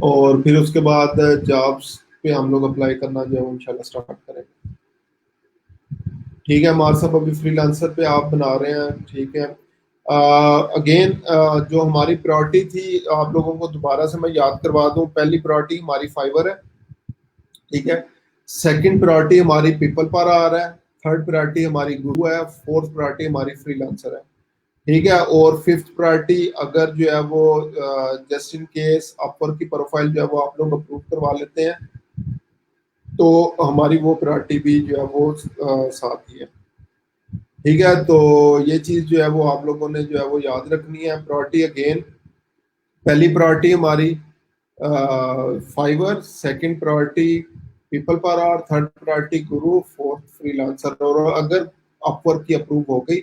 और फिर उसके बाद जॉब्स पे हम लोग अप्लाई करना जो है इंशाल्लाह स्टार्ट करेंगे। ठीक है, हमारे साहब अभी फ्रीलांसर पे आप बना रहे हैं, ठीक है। अगेन जो हमारी प्रायोरिटी थी आप लोगों को दोबारा से मैं याद करवा दूं, पहली प्रायोरिटी हमारी फाइवर है, ठीक है। सेकंड प्रायोरिटी हमारी पीपल पर आ रहा है, थर्ड प्रायोरिटी हमारी गुरु है, फोर्थ प्रायोरिटी हमारी फ्रीलांसर है। ठीक है। और फिफ्थ प्रायोरिटी अगर जो है वो जस्ट इन केस अपवर्क की प्रोफाइल जो है वो आप लोग अप्रूव करवा लेते हैं तो हमारी वो प्रायोरिटी भी जो है वो साथ ही है। ठीक है, तो ये चीज जो है वो आप लोगों ने जो है वो याद रखनी है। प्रायोरिटी अगेन, पहली प्रायोरिटी हमारी Fiverr, second priority People Per Hour, third priority Guru, fourth Freelancer. और अगर अपवर्क की अप्रूव हो गई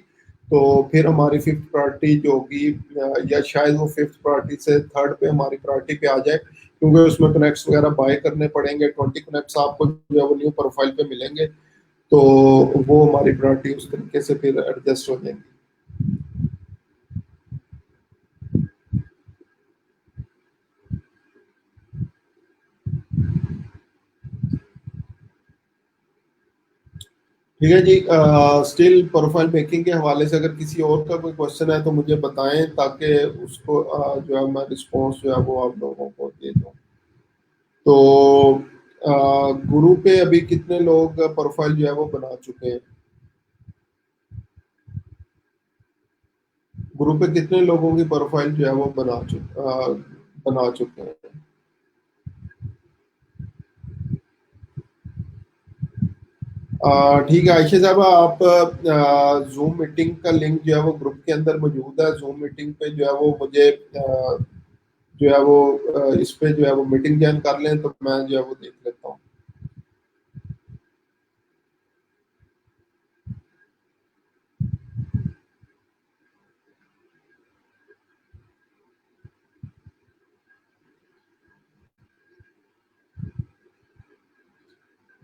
तो फिर हमारी फिफ्थ प्रायोरिटी जो होगी या शायद वो फिफ्थ प्रायोरिटी से थर्ड पे हमारी प्रायोरिटी पे आ जाए, क्योंकि उसमें कनेक्ट्स वगैरह बाय करने पड़ेंगे। 20 कनेक्ट्स आपको जो है वो न्यू प्रोफाइल पे मिलेंगे, तो वो हमारी प्रायोरिटी उस तरीके से फिर एडजस्ट हो जाएंगी। ठीक है जी। स्टिल प्रोफाइल मेकिंग के हवाले से अगर किसी और का कोई क्वेश्चन है तो मुझे बताएं, ताकि उसको जो है मैं रिस्पॉन्स जो है वो आप लोगों को दे दूं। तो गुरु पे अभी कितने लोग प्रोफाइल जो है वो बना चुके हैं? गुरु पे कितने लोगों की प्रोफाइल जो है वो बना चुके हैं? ठीक है आयशा साहब, आप जूम मीटिंग का लिंक जो है वो ग्रुप के अंदर मौजूद है। जूम मीटिंग पे जो है वो मुझे जो है वो इस पे जो है वो मीटिंग ज्वाइन कर लें तो मैं जो है वो देख लेता हूँ।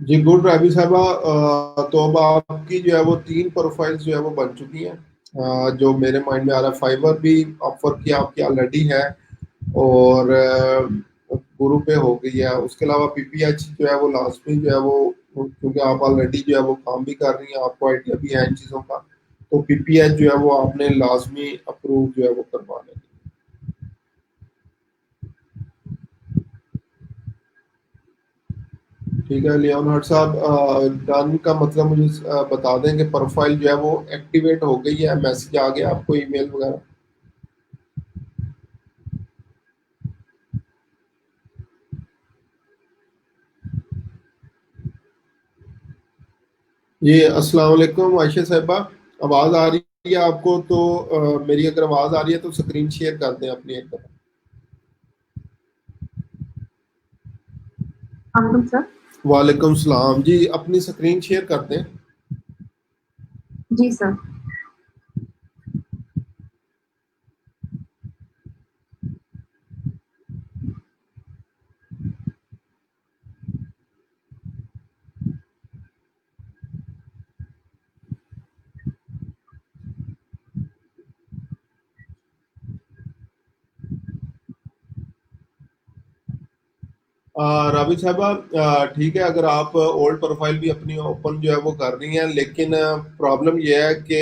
जी गुड राबी साहबा, तो अब आपकी जो है वो तीन प्रोफाइल्स जो है वो बन चुकी हैं। जो मेरे माइंड में आ रहा है, फाइवर भी अपवर्क की आपकी ऑलरेडी है, और गुरु पे हो गई है। उसके अलावा पीपीएच जो है वो लास्ट में जो है वो, क्योंकि आप ऑलरेडी जो है वो काम भी कर रही हैं, आपको आइडिया भी है इन चीज़ों का, तो पीपीएच जो है वो आपने लाजमी अप्रूव जो है वो करवा लें। ठीक है लियोनार्ड साहब, डन का मतलब मुझे बता दें कि प्रोफाइल जो है वो एक्टिवेट हो गई है, मैसेज आ गया आपको ईमेल वगैरह? ये अस्सलाम वालेकुम आयशा साहिबा, आवाज़ आ रही है आपको? तो मेरी अगर आवाज़ आ रही है तो स्क्रीन शेयर कर दें अपनी एक तरफ। वालेकुम सर। वालेकुम सलाम जी, अपनी स्क्रीन शेयर कर दें। जी सर। राबी साहबा, ठीक है, अगर आप ओल्ड प्रोफाइल भी अपनी ओपन जो है वो कर रही हैं, लेकिन प्रॉब्लम ये है कि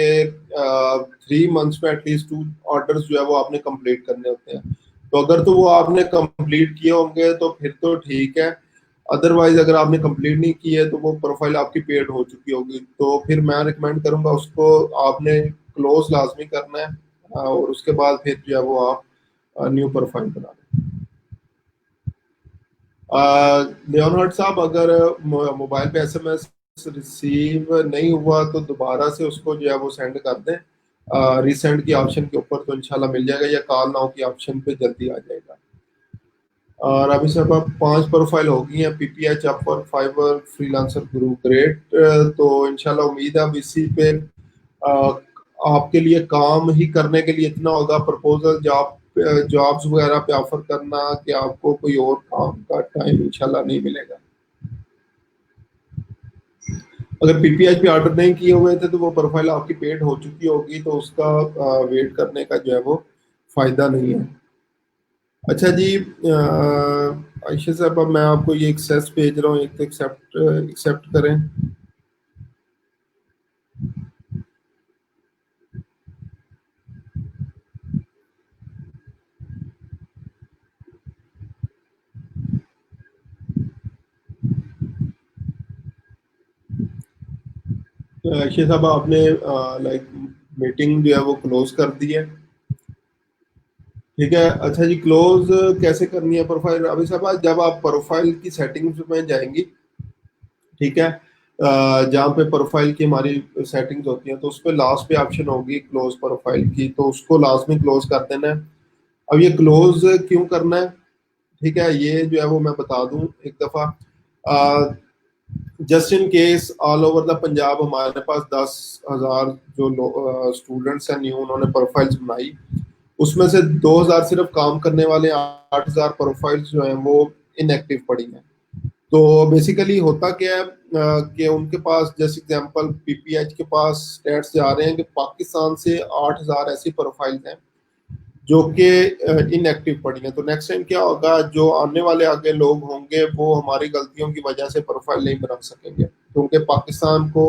3 मंथ्स में एटलीस्ट 2 ऑर्डर्स जो है वो आपने कंप्लीट करने होते हैं। तो अगर तो वो आपने कंप्लीट किए होंगे तो फिर तो ठीक है, अदरवाइज अगर आपने कंप्लीट नहीं की है तो वो प्रोफाइल आपकी पेड हो चुकी होगी। तो फिर मैं रिकमेंड करूंगा उसको आपने क्लोज लाजमी करना है, और उसके बाद फिर जो है वो आप न्यू प्रोफाइल बना लें। लियोनार्ड साहब, अगर मोबाइल पे एसएमएस रिसीव नहीं हुआ तो दोबारा से उसको जो है वो सेंड कर दें रीसेंड की ऑप्शन के ऊपर, तो इंशाल्लाह मिल जाएगा, या कॉल नाउ की ऑप्शन पे जल्दी आ जाएगा। और अभी साहब अब 5 प्रोफाइल हो गई हैं, पीपीएच, अपर, फाइवर, फ्रीलांसर, गुरु, ग्रेट। तो इंशाल्लाह उम्मीद है अब इसी पे अ, आपके लिए काम ही करने के लिए इतना होगा। प्रपोजल जॉब्स वगैरह पे ऑफर करना कि आपको कोई और काम का टाइम इंशाल्लाह नहीं मिलेगा। अगर पीपीएच पे ऑर्डर नहीं किए हुए थे तो वो प्रोफाइल आपकी पेड हो चुकी होगी, तो उसका वेट करने का जो है वो फायदा नहीं है। अच्छा जी, आयशा साहब, अब मैं आपको ये एक्सेस भेज रहा हूँ, एक तो एक्सेप्ट एक्सेप्ट करें। आयशा साहब, आपने लाइक मीटिंग जो है वो क्लोज कर दी है। ठीक है, अच्छा जी, क्लोज कैसे करनी है प्रोफाइल अभी साहब? जब आप प्रोफाइल की सेटिंग्स में जाएंगी, ठीक है, जहाँ पे प्रोफाइल की हमारी सेटिंग्स होती हैं, तो उस पर लास्ट पे ऑप्शन होगी क्लोज प्रोफाइल की, तो उसको लास्ट में क्लोज कर देना है। अब ये क्लोज क्यों करना है, ठीक है, ये जो है वो मैं बता दूं एक दफा। Just in case all over the Punjab हमारे पास 10,000 जो स्टूडेंट्स हैं न्यू, उन्होंने प्रोफाइल्स बनाई, उसमें से 2,000 सिर्फ काम करने वाले, 8,000 प्रोफाइल्स जो हैं वो इनएक्टिव पड़ी हैं। तो बेसिकली होता क्या है कि उनके पास, जैसे एग्जांपल पीपीएच के पास स्टेट्स जा रहे हैं कि पाकिस्तान से 8,000 ऐसी प्रोफाइल्स हैं जो कि इनएक्टिव पड़ी हैं। तो नेक्स्ट टाइम क्या होगा, जो आने वाले आगे लोग होंगे वो हमारी गलतियों की वजह से प्रोफाइल नहीं बना सकेंगे, क्योंकि पाकिस्तान को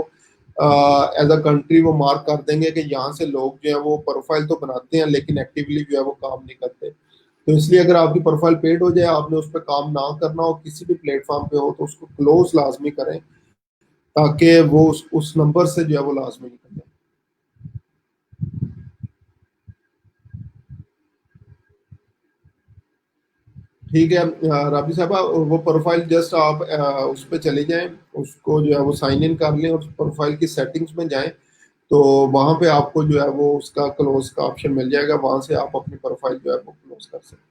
एज अ कंट्री वो मार्क कर देंगे कि यहाँ से लोग जो है वो प्रोफाइल तो बनाते हैं लेकिन एक्टिवली जो है वो काम नहीं करते। तो इसलिए अगर आपकी प्रोफाइल पेड हो जाए, आपने उस पर काम ना करना हो, किसी भी प्लेटफॉर्म पे हो, तो उसको क्लोज लाजमी करें, ताकि वो उस नंबर से जो है वो लाजमी निकल जाए। ठीक है राबी साहबा, वो प्रोफाइल जस्ट आप उस पर चले जाएं, उसको जो है वो साइन इन कर लें और प्रोफाइल की सेटिंग्स में जाएं, तो वहां पे आपको जो है वो उसका क्लोज का ऑप्शन मिल जाएगा, वहां से आप अपनी प्रोफाइल जो है वो क्लोज कर सकते हैं।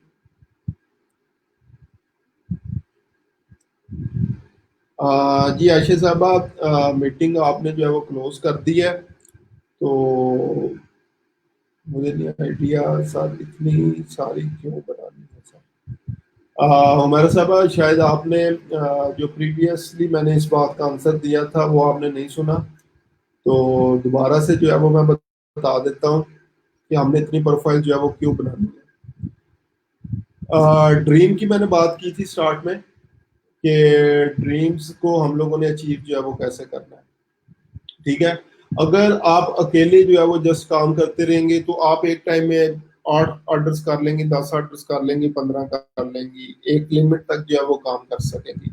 जी आयशा साहबा, मीटिंग आपने जो है वो क्लोज कर दी है, तो मुझे नहीं आइडिया सर इतनी सारी क्यों बनानी है सर। हुमैरा साहबा, शायद आपने जो प्रीवियसली मैंने इस बात का आंसर दिया था वो आपने नहीं सुना, तो दोबारा से जो है वो मैं बता देता हूँ कि हमने इतनी प्रोफाइल जो है वो क्यों बनानी है। ड्रीम की मैंने बात की थी स्टार्ट में, कि ड्रीम्स को हम लोगों ने अचीव जो है वो कैसे करना है। ठीक है, अगर आप अकेले जो है वो जस्ट काम करते रहेंगे, तो आप एक टाइम में 8 ऑर्डर्स कर लेंगे, 10 ऑर्डर्स कर लेंगे, 15 कर लेंगी, एक लिमिट तक जो है वो काम कर सकेंगी।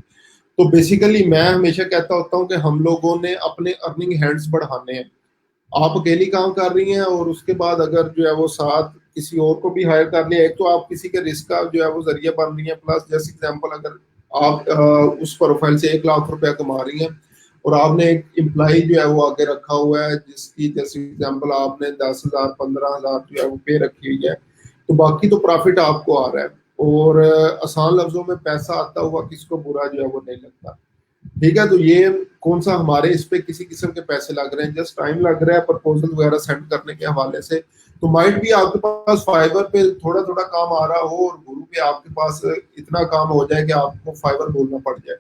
तो बेसिकली मैं हमेशा कहता होता हूँ कि हम लोगों ने अपने अर्निंग हैंड्स बढ़ाने हैं। आप अकेली काम कर रही हैं और उसके बाद अगर जो है वो साथ किसी और को भी हायर कर लिया, एक तो आप किसी के रिस्क का जो है वो जरिया बन रही है, प्लस जैसे एग्जांपल अगर आप उस प्रोफाइल से 1 लाख रुपया कमा रही हैं और आपने एक एम्प्लॉय जो है वो आगे रखा हुआ है जिसकी जैसे एग्जांपल आपने 10,000 15,000 जो है वो पे रखी हुई है, तो बाकी तो प्रॉफिट आपको आ रहा है। और आसान लफ्जों में पैसा आता हुआ किसको बुरा जो है वो नहीं लगता। ठीक है, तो ये कौन सा हमारे इस पे किसी किस्म के पैसे लग रहे हैं, जस्ट टाइम लग रहा है प्रपोजल वगैरह सेंड करने के हवाले से। तो माइट भी आपके पास फाइबर पे थोड़ा थोड़ा काम आ रहा हो और गुरु पे आपके पास इतना काम हो जाए कि आपको फाइबर बोलना पड़ जाए।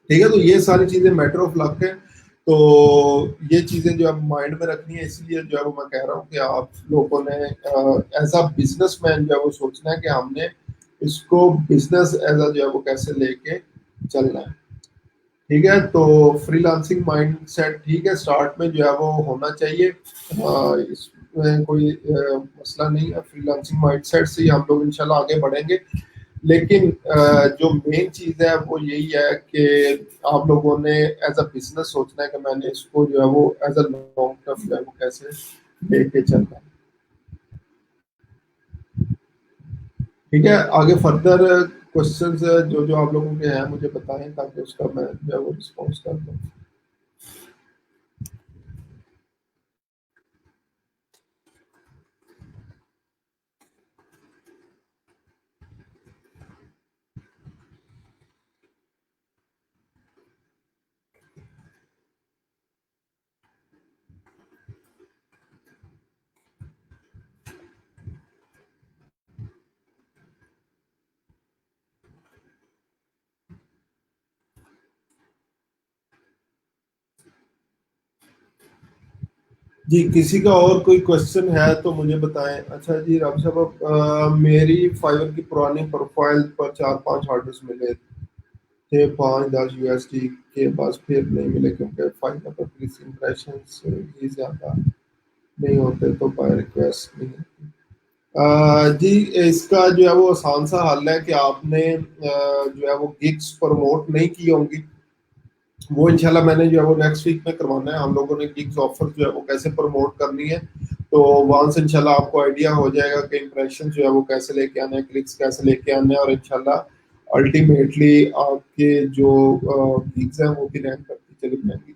ठीक है, तो ये सारी चीजें मैटर ऑफ लक है। तो ये चीजें जो है माइंड में रखनी है, इसलिए जो है वो मैं कह रहा हूँ कि आप लोगों ने एज अ बिजनेसमैन जो है वो सोचना है कि हमने इसको बिजनेस एज अ जो है वो कैसे लेके चलना है। ठीक है, तो फ्रीलांसिंग माइंडसेट ठीक है, स्टार्ट में जो है वो होना चाहिए, इसमें कोई मसला नहीं है, फ्रीलांसिंग माइंडसेट से ही हम लोग इंशाल्लाह आगे बढ़ेंगे। लेकिन जो मेन चीज़ है वो यही है कि आप लोगों ने एज अ बिजनेस सोचना है कि मैंने इसको जो है वो एज अ लॉन्ग टर्म जो है वो कैसे लेके चलना है। ठीक है, आगे फर्दर क्वेश्चंस जो जो आप लोगों के हैं मुझे बताएं, ताकि उसका मैं जो है वो रिस्पॉन्स कर दूँ। जी, किसी का और कोई क्वेश्चन है तो मुझे बताएं। अच्छा जी राम साहब, मेरी फाइवर की पुरानी प्रोफाइल पर 4-5 ऑर्डर्स मिले थे, 5-10 USD के बाद फिर नहीं मिले, क्योंकि फाइवर पर प्लीज इंप्रेशन ही ज्यादा नहीं होते, तो बाय रिक्वेस्ट नहीं होती। जी, इसका जो है वो आसान सा हल है कि आपने जो है वो गिग्स प्रमोट नहीं की होंगी, वो इंशाल्लाह मैंने जो है वो नेक्स्ट वीक में करवाना है। हम लोगों ने गिग्स ऑफर जो है वो कैसे प्रमोट करनी है, तो वहां से इंशाल्लाह आपको आइडिया हो जाएगा कि इंप्रेशन जो है वो कैसे लेके आने हैं, क्लिक्स कैसे लेके आने हैं, और इंशाल्लाह अल्टीमेटली आपके जो गिग्स हैं वो भी रैंक करती चली जाएंगी।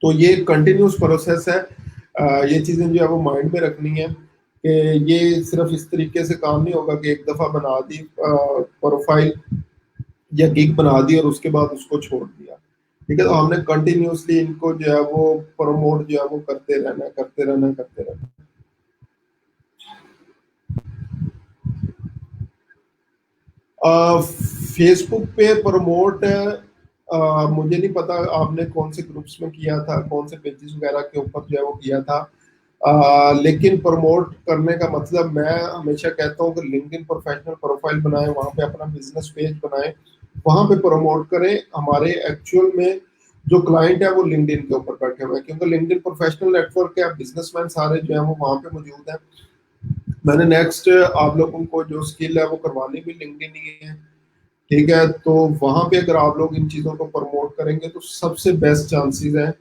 तो ये कंटिन्यूस प्रोसेस है। ये चीजें जो है वो माइंड में रखनी है कि ये सिर्फ इस तरीके से काम नहीं होगा कि एक दफा बना दी प्रोफाइल या गिग बना दी और उसके बाद उसको छोड़ दिया। ठीक है, तो हमने कंटिन्यूसली इनको जो है वो प्रमोट जो है वो करते रहना, करते रहना, करते रहना। फेसबुक पे प्रमोट मुझे नहीं पता आपने कौन से ग्रुप्स में किया था, कौन से पेजेस वगैरह के ऊपर जो है वो किया था। लेकिन प्रमोट करने का मतलब मैं हमेशा कहता हूँ कि लिंक्डइन प्रोफेशनल प्रोफाइल बनाएं, वहां पे अपना बिजनेस पेज बनाएं, वहां पे प्रमोट करें। हमारे एक्चुअल में जो क्लाइंट है वो लिंक्डइन के ऊपर बैठे हुए हैं, क्योंकि लिंक्डइन प्रोफेशनल नेटवर्क के बिजनेसमैन सारे जो है वो वहां पे मौजूद हैं। मैंने नेक्स्ट आप लोगों को जो स्किल है वो करवानी भी लिंक्डइन ही है। ठीक है, तो वहां पे अगर आप लोग इन चीजों को प्रमोट करेंगे तो सबसे बेस्ट चांसेस है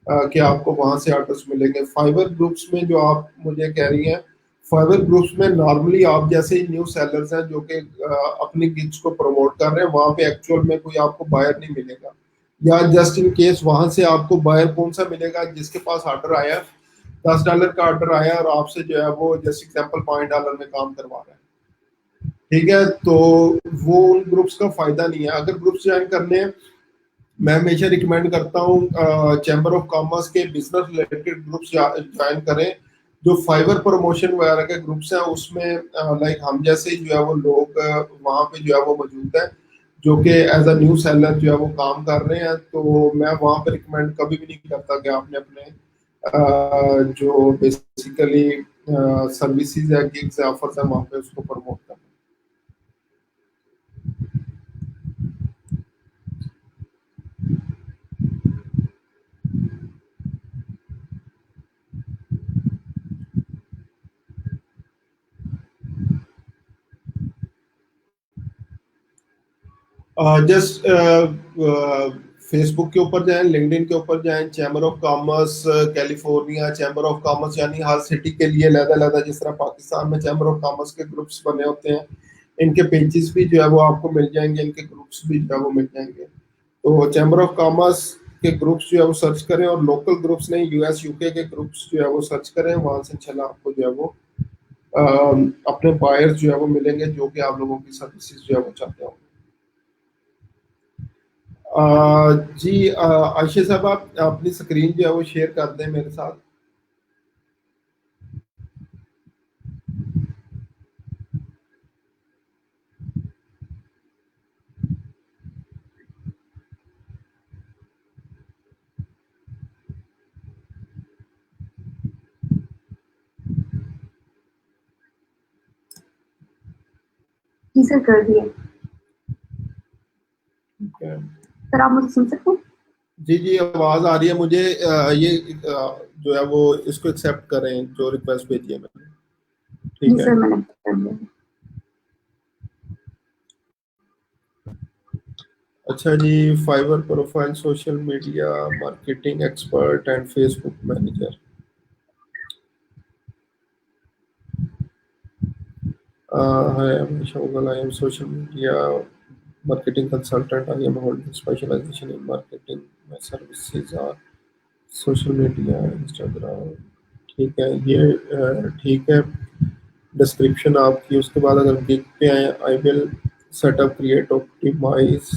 कि आपको वहां से आर्टिस्ट मिलेंगे। फाइवर ग्रुप्स में जो आप मुझे कह रही हैं, फाइवर ग्रुप्स में नॉर्मली आप जैसे ही न्यू सेलर्स हैं जो कि अपनी गिग्स को प्रमोट कर रहे हैं, वहां पे एक्चुअल में कोई आपको बायर नहीं मिलेगा। या जस्ट इन केस वहां से आपको बायर कौन सा मिलेगा, जिसके पास ऑर्डर आया, $10 का ऑर्डर आया और आपसे जो है वो जस्ट एग्जाम्पल $5 में काम करवा रहा है। ठीक है, तो वो उन ग्रुप्स का फायदा नहीं है। अगर ग्रुप्स ज्वाइन करने हैं, मैं हमेशा रिकमेंड करता हूँ चैम्बर ऑफ कॉमर्स के बिजनेस रिलेटेड ग्रुप्स ज्वाइन करें। जो फाइबर प्रमोशन वगैरह के ग्रुप्स हैं उसमें लाइक हम जैसे ही जो है वो लोग वहाँ पे जो है वो मौजूद है, जो कि एज अ न्यू सेलर जो है वो काम कर रहे हैं। तो मैं वहाँ पे रिकमेंड कभी भी नहीं करता कि आपने अपने जो बेसिकली सर्विसेज है, गिग्स है, ऑफर्स है, वहाँ पे उसको प्रमोट करना। जस्ट फेसबुक के ऊपर जाएं, लिंक्डइन के ऊपर जाएं, chamber of commerce California, chamber of commerce यानी हर सिटी के लिए अलग-अलग, जिस तरह पाकिस्तान में चैम्बर ऑफ कॉमर्स के ग्रुप्स बने होते हैं, इनके पेजेस भी जो है वो आपको मिल जाएंगे, इनके ग्रुप्स भी जो है वो मिल जाएंगे। तो चैम्बर ऑफ कॉमर्स के ग्रुप्स जो है वो सर्च करें, और लोकल ग्रुप्स नहीं, यूएस यूके के ग्रुप्स जो है वो सर्च करें, वहां से इंशाल्लाह आपको जो है वो अपने बायर्स जो है वो मिलेंगे जो कि आप लोगों की सर्विसेज जो है वो चाहते हो। जी आयशा साहब, आप अपनी स्क्रीन जो है वो शेयर कर दें मेरे साथ। जी सर, कर दिए। ठीक है। सर आप मुझे सुन सकते हैं? जी जी, आवाज आ रही है मुझे। ये जो है वो इसको एक्सेप्ट करें जो रिक्वेस्ट भेजी है मैंने। जी ठीक है। सर, मैंने कर दिया। अच्छा जी, Fiverr profile social media marketing expert and Facebook manager. Hi, I'm Shaugal. I am social media marketing consultant. I am holding specialization in marketing. My services are social media, Instagram। ठीक है, ये ठीक है। डिस्क्रिप्शन आपकी, उसके बाद अगर गिग पे आए, I will setup create optimize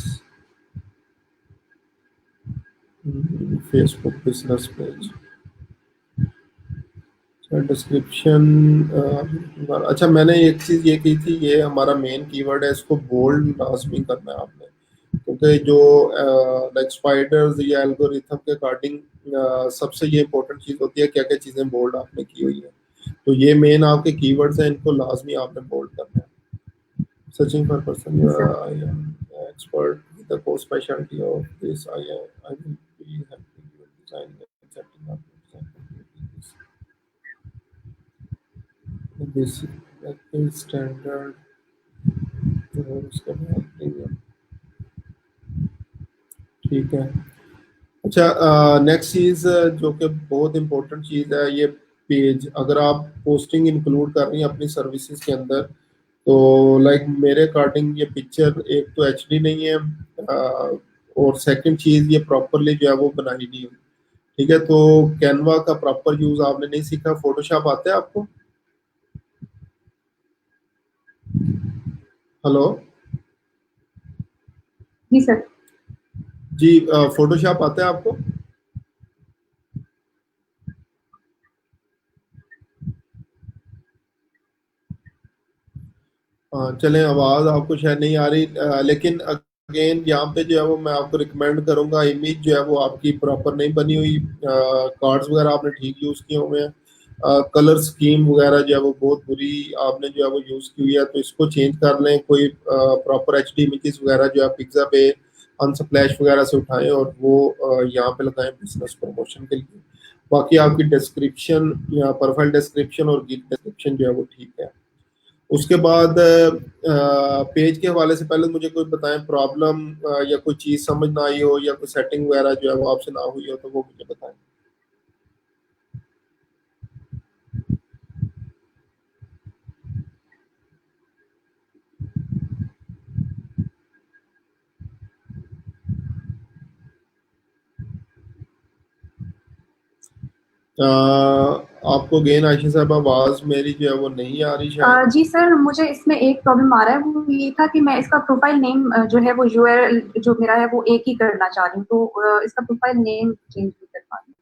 Facebook business page. Description. अच्छा, मैंने एक चीज ये की थी, ये हमारा मेन कीवर्ड है, इसको बोल्ड लाजमी करना है आपने, क्योंकि जो लाइक स्पाइडर्स या एल्गोरिथम के अकॉर्डिंग सबसे ये इंपॉर्टेंट चीज होती है क्या क्या चीजें बोल्ड आपने की हुई है। तो ये मेन आपके कीवर्ड्स हैं, इनको लाजमी आपने बोल्ड करना है। सर्चिंग फॉर पर्सन, जी sir. I am expert with the core speciality of this, I will be helping you design setting up this standard. तो उसके बाद ठीक है। अच्छा, नेक्स्ट चीज जो कि बहुत इंपॉर्टेंट चीज है, ये पेज अगर आप पोस्टिंग इंक्लूड कर रही हैं अपनी सर्विसेज के अंदर, तो लाइक मेरे अकॉर्डिंग ये पिक्चर एक तो एचडी नहीं है, और सेकंड चीज ये प्रॉपरली जो है वो बनाई नहीं है। ठीक है, तो कैनवा का प्रॉपर यूज आपने नहीं सीखा। फोटोशॉप आता है आपको? हेलो जी सर। जी, फोटोशॉप आता है आपको? चलें, आवाज आपको शायद नहीं आ रही, लेकिन अगेन यहाँ पे जो है वो मैं आपको रिकमेंड करूंगा, इमेज जो है वो आपकी प्रॉपर नहीं बनी हुई, कार्ड्स वगैरह आपने ठीक यूज किए हुए हैं, कलर स्कीम वगैरह जो है वो बहुत बुरी आपने जो है वो यूज की हुई है, तो इसको चेंज कर लें। कोई प्रॉपर एचडी इमेजेस वगैरह जो है पिक्सा पे अनस्प्लैश वगैरह से उठाएं और वो यहाँ पे लगाएं बिजनेस प्रमोशन के लिए। बाकी आपकी डिस्क्रिप्शन या प्रोफाइल डिस्क्रिप्शन और गिग डिस्क्रिप्शन जो है वो ठीक है। उसके बाद पेज के हवाले से पहले मुझे कोई बताएं प्रॉब्लम, या कोई चीज समझ ना आई हो या कोई सेटिंग वगैरह जो है वो आपसे ना हुई हो तो वो मुझे बताएं। आपको गेन आयशा साहब आवाज मेरी जो है वो नहीं आ रही शायद। जी सर, मुझे इसमें एक प्रॉब्लम आ रहा है, वो ये था कि मैं इसका प्रोफाइल नेम जो है वो यूआरएल जो मेरा है वो एक ही करना चाह रही हूँ, तो इसका प्रोफाइल नेम चेंज नहीं कर पा रही।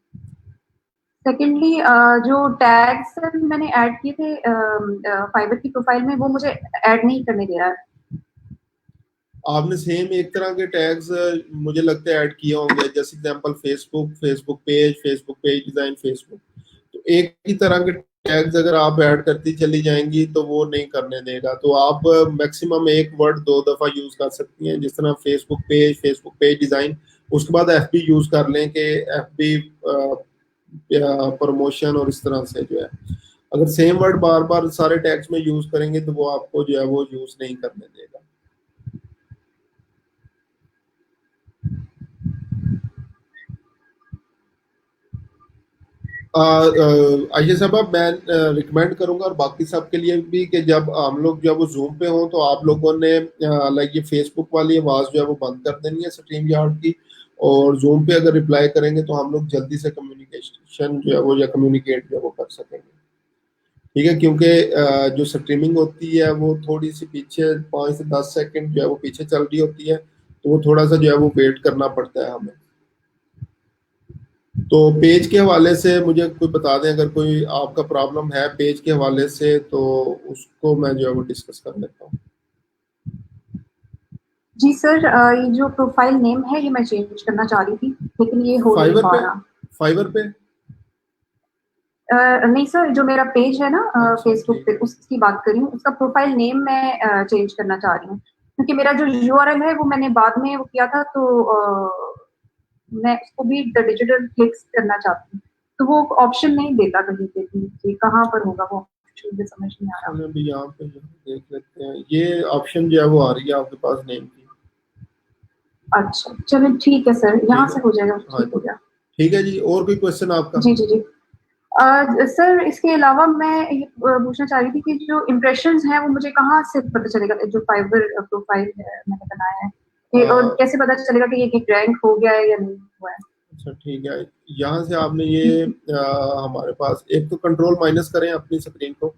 सेकेंडली, जो टैग्स सर मैंने ऐड किए थे फाइबर की प्रोफाइल में, वो मुझे ऐड नहीं करने दे रहा है। आपने सेम एक तरह के टैग्स मुझे लगता है ऐड किए होंगे, जैसे example Facebook, Facebook page design, Facebook, तो एक ही तरह के टैग्स अगर आप ऐड करती चली जाएंगी तो वो नहीं करने देगा। तो आप मैक्सिमम एक वर्ड 2 दफा यूज कर सकती हैं, जिस तरह फेसबुक पेज डिजाइन, उसके बाद एफबी यूज कर लें कि एफबी प्रमोशन, और इस तरह से जो है अगर सेम वर्ड बार बार सारे टैग्स में यूज करेंगे तो वो आपको जो है वो यूज नहीं करने देगा। आइए साहब, मैं रिकमेंड करूंगा और बाकी सब के लिए भी कि जब हम लोग जब वो जूम पे हों तो आप लोगों ने लाइक ये फेसबुक वाली आवाज जो है वो बंद कर देनी है स्ट्रीम यार्ड की, और जूम पे अगर रिप्लाई करेंगे तो हम लोग जल्दी से कम्युनिकेशन जो है वो या कम्युनिकेट जो है वो कर सकेंगे। ठीक है, क्योंकि जो स्ट्रीमिंग होती है वो थोड़ी सी पीछे 5 से 10 सेकंड जो है वो पीछे चल रही होती है, तो वो थोड़ा सा जो है वो वेट करना पड़ता है हमें। तो पेज के हवाले से मुझे कोई बता दें, अगर कोई आपका प्रॉब्लम है पेज के हवाले से तो उसको मैं जो है वो डिस्कस कर लेता हूँ। जी सर, ये जो प्रोफाइल नेम है ये मैं चेंज करना चाह रही थी, लेकिन ये हो नहीं पा रहा। फाइवर पे नहीं सर, जो मेरा पेज है ना फेसबुक ठीक पे, उसकी बात कर रही हूँ। उसका प्रोफाइल नेम मैं चेंज करना चाह रही हूँ, क्योंकि मेरा जो यूआरएल है वो मैंने बाद में वो किया था, तो मैं उसको भी डिजिटल क्लिक्स करना चाहती हूँ, तो वो ऑप्शन नहीं देता कहीं पे भी कि कहाँ पर होगा वो ऑप्शन, मुझे समझ नहीं आ रहा। चलिए अभी यहाँ पे जो है देख लेते हैं, ये ऑप्शन जो है वो आ रही है आपके पास नेम की। अच्छा चलो ठीक है सर, यहाँ ठीक से है, हो जाएगा, हाँ ठीक हो गया। ठीक है जी। और कोई क्वेश्चन आपका? जी जी जी। सर इसके अलावा मैं ये पूछना चाह रही थी कि जो इम्प्रेशंस हैं वो मुझे कहाँ से पता चलेगा, जो फाइबर प्रोफाइल है मैंने बनाया है, और कैसे पता चलेगा कि ये रैंक हो गया है या नहीं हुआ है? अच्छा ठीक है, यहाँ से आपने ये हमारे पास एक तो कंट्रोल माइनस करें अपनी स्क्रीन को।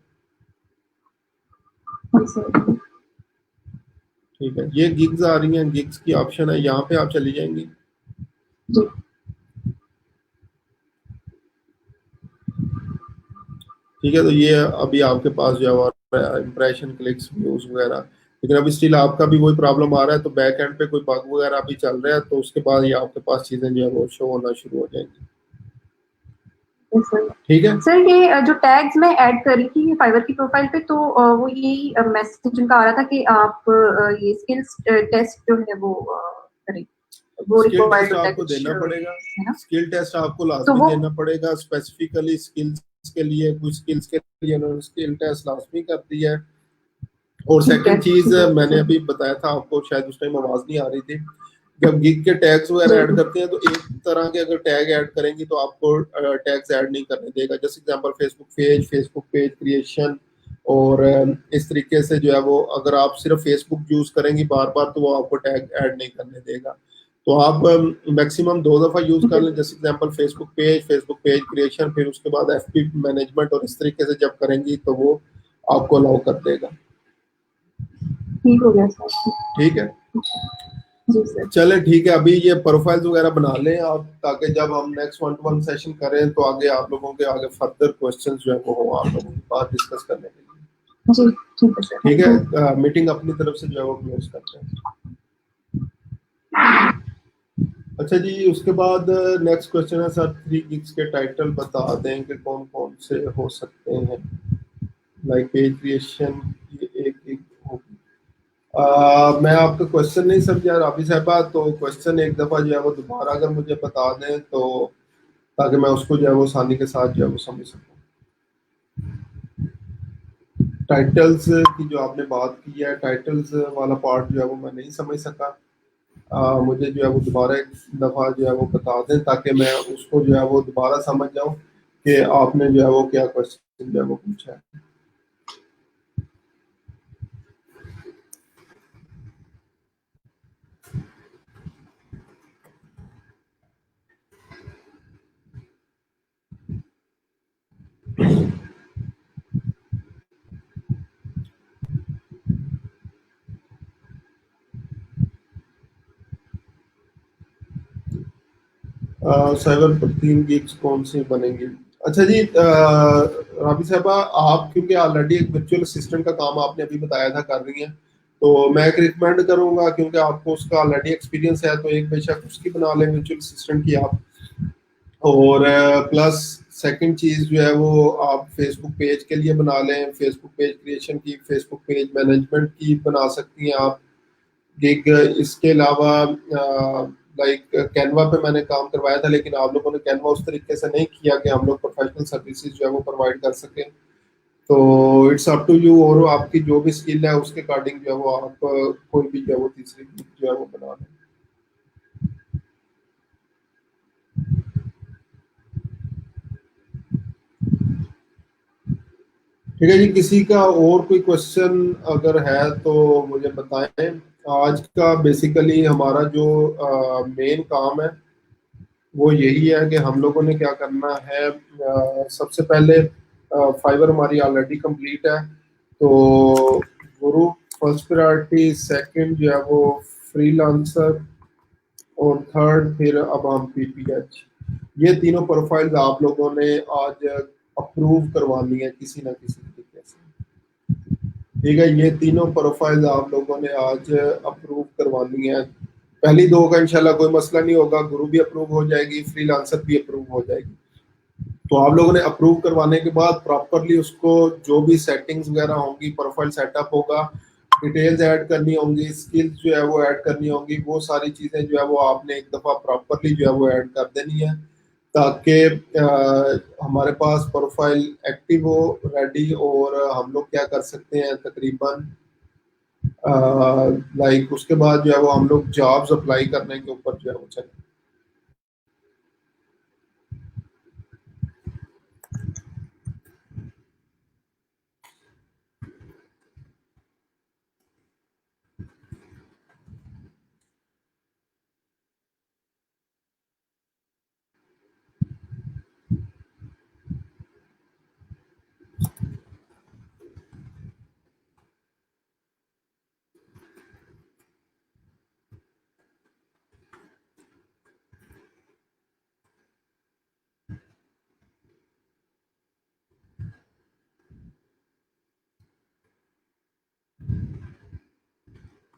ठीक है, ये गिग्स आ रही हैं, गिग्स की ऑप्शन है, यहाँ पे आप चली जाएंगी। जी। ठीक है, तो ये अभी आपके पास जो है इंप्रेशन, क्लिक्स, व्यूज वगैरह, लेकिन अभी स्टिल आपका भी वही प्रॉब्लम आ रहा है, तो बैक एंड पे कोई बग वगैरह भी चल रहा है, तो उसके बाद ये आपके पास चीजें जो है वो शो होना शुरू हो जाएंगी। ठीक है सर, ये जो टैग्स मैं ऐड कर रही थी फाइबर की प्रोफाइल पे, तो वो यही मैसेज उनका आ रहा था कि आप ये स्किल्स टेस्ट जो है वो करें, वो स्किल रिक्वायर्ड टेस्ट होता है आपको कुछ, देना पड़ेगा, है ना? स्किल टेस्ट आपको तो लाजमी वो देना पड़ेगा, स्पेसिफिकली स्किल्स के लिए, कुछ स्किल्स के लिए उन्होंने स्किल टेस्ट लाजमी कर दिया है। और ठीक है, सेकंड चीज ठीक है, मैंने अभी बताया था आपको, शायद उस टाइम आवाज नहीं आ रही थी, जब गिग के टैग्स वगैरह ऐड करते हैं तो एक तरह के अगर टैग ऐड करेंगी तो आपको टैग्स ऐड नहीं करने देगा। जैसे एग्जांपल फेसबुक पेज क्रिएशन और इस तरीके से जो है वो अगर आप सिर्फ फेसबुक यूज करेंगी बार बार तो वो आपको टैग ऐड नहीं करने देगा। तो आप मैक्सिमम 2 दफा यूज कर लें। जैसे एग्जांपल फेसबुक पेज क्रिएशन, फिर उसके बाद एफपी मैनेजमेंट, और इस तरीके से जब करेंगी तो वो आपको अलाउ कर देगा। ठीक हो गया सर। ठीक है जी सर। चले ठीक है, अभी ये प्रोफाइल्स वगैरह बना लें आप, ताकि जब हम नेक्स्ट 1-to-1 सेशन करें तो आगे आप लोगों के आगे फर्दर क्वेश्चंस जो है वो हो आप लोगों के पास डिस्कस करने के लिए। जी ठीक है सर। ठीक है, मीटिंग अपनी तरफ से जो है वो क्लोज करते हैं। अच्छा जी, उसके बाद नेक्स्ट क्वेश्चन है सर, 3 गिग्स के टाइटल बता दें कि कौन कौन से हो सकते हैं। लाइक पेज क्रिएशन ये एक गिग होगी। मैं आपका क्वेश्चन नहीं समझा राबी साहबा, तो क्वेश्चन एक दफा जो है वो दोबारा अगर मुझे बता दें तो ताकि मैं उसको जो है वो आसानी के साथ जो है वो समझ सकूं। टाइटल्स की जो आपने बात की है, टाइटल्स वाला पार्ट जो है वो मैं नहीं समझ सका। मुझे जो है वो दोबारा एक दफ़ा जो है वो बता दें ताकि मैं उसको जो है वो दोबारा समझ जाऊं कि आपने जो है वो क्या क्वेश्चन जो है वो पूछा है। साइबर पर 3 गिग्स कौन सी बनेंगी? अच्छा जी, राबी साहबा, आप क्योंकि ऑलरेडी एक वर्चुअल असिस्टेंट का काम आपने अभी बताया था कर रही हैं, तो मैं एक रिकमेंड करूंगा क्योंकि आपको उसका ऑलरेडी एक्सपीरियंस है, तो एक बेशक उसकी बना लें वर्चुअल असिस्टेंट की आप। और प्लस सेकंड चीज़ जो है वो आप फेसबुक पेज के लिए बना लें, फेसबुक पेज क्रिएशन की, फेसबुक पेज मैनेजमेंट की बना सकती हैं आप गिग। इसके अलावा लाइक कैनवा पे मैंने काम करवाया था, लेकिन आप लोगों ने कैनवा उस तरीके से नहीं किया कि हम लोग प्रोफेशनल सर्विसेज जो है वो प्रोवाइड कर सकें। तो इट्स अप टू यू, और आपकी जो भी स्किल है उसके अकॉर्डिंग जो है वो आप कोई भी जो है वो तीसरी गिग जो है वो बना लें। ठीक है जी, किसी का और कोई क्वेश्चन अगर है तो मुझे बताएं। आज का बेसिकली हमारा जो मेन काम है वो यही है कि हम लोगों ने क्या करना है। सबसे पहले फाइबर हमारी ऑलरेडी कंप्लीट है, तो गुरु फर्स्ट प्रायोरिटी, सेकंड जो है वो फ्रीलांसर, और थर्ड फिर अब हम पीपीएच। ये तीनों प्रोफाइल्स आप लोगों ने आज अप्रूव करवानी है किसी ना किसी तरीके से। ठीक है, ये तीनों प्रोफाइल्स आप लोगों ने आज अप्रूव करवानी है। पहली 2 का इंशाल्लाह कोई मसला नहीं होगा, गुरु भी अप्रूव हो जाएगी, फ्रीलांसर भी अप्रूव हो जाएगी। तो आप लोगों ने अप्रूव करवाने के बाद प्रॉपरली उसको जो भी सेटिंग्स वगैरह होंगी, प्रोफाइल सेटअप होगा, डिटेल्स ऐड करनी होंगी, स्किल्स जो है वो ऐड करनी होंगी, वो सारी चीज़ें जो है वो आपने एक दफ़ा प्रॉपरली जो है वो ऐड कर देनी है, ताकि हमारे पास प्रोफाइल एक्टिव हो, रेडी, और हम लोग क्या कर सकते हैं तकरीबन लाइक उसके बाद जो है वो हम लोग जॉब्स अप्लाई करने के ऊपर जो है वो चले।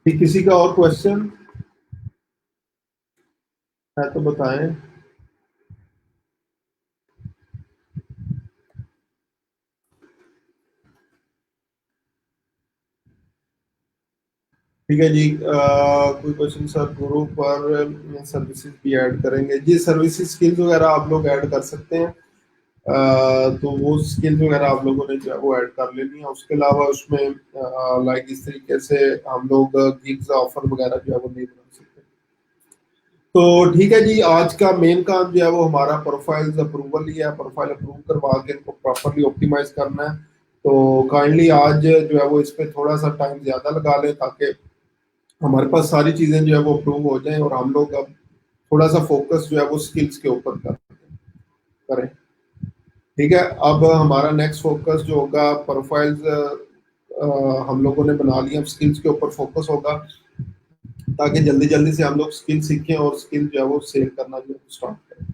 किसी का और क्वेश्चन है तो बताएं। ठीक है जी, कोई क्वेश्चन सर, गुरु पर सर्विसेज भी ऐड करेंगे जी? सर्विसेज स्किल्स वगैरह आप लोग ऐड कर सकते हैं, तो वो स्किल्स वगैरह आप लोगों ने जो है वो ऐड कर लेनी है। उसके अलावा उसमें लाइक इस तरीके से हम लोग गिग्स ऑफर वगैरह जो है वो नहीं बना सकते। तो ठीक है जी, आज का मेन काम जो है वो हमारा प्रोफाइल्स अप्रूवल ही है। प्रोफाइल अप्रूव करवा के इनको प्रॉपरली ऑप्टिमाइज करना है। तो काइंडली आज जो है वो इस पे थोड़ा सा टाइम ज्यादा लगा लें, ताकि हमारे पास सारी चीजें जो है वो अप्रूव हो जाएं और हम लोग अब थोड़ा सा फोकस जो है वो स्किल्स के ऊपर करें। ठीक है, अब हमारा नेक्स्ट फोकस जो होगा प्रोफाइल्स हम लोगों ने बना लिया, अब स्किल्स के ऊपर फोकस होगा, ताकि जल्दी जल्दी से हम लोग स्किल सीखें और स्किल जो है वो सेल करना जो स्टार्ट करें।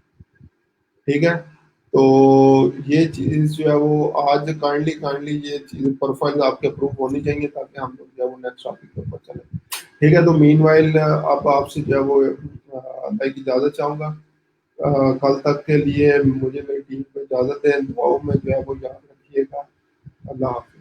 ठीक है, तो ये चीज जो है वो आज काइंडली काइंडली ये चीज प्रोफाइल आपके अप्रूव होनी चाहिए, ताकि हम लोग जो है वो नेक्स्ट टॉपिक के ऊपर चले। ठीक है, तो मीनवाइल अब आपसे जो है वो लाइक इजाजत चाहूंगा। कल तक के लिए मुझे मेरी टीम को इजाजत है, दुआओं में जो है वो याद रखिएगा। अल्लाह हाफ़िज़।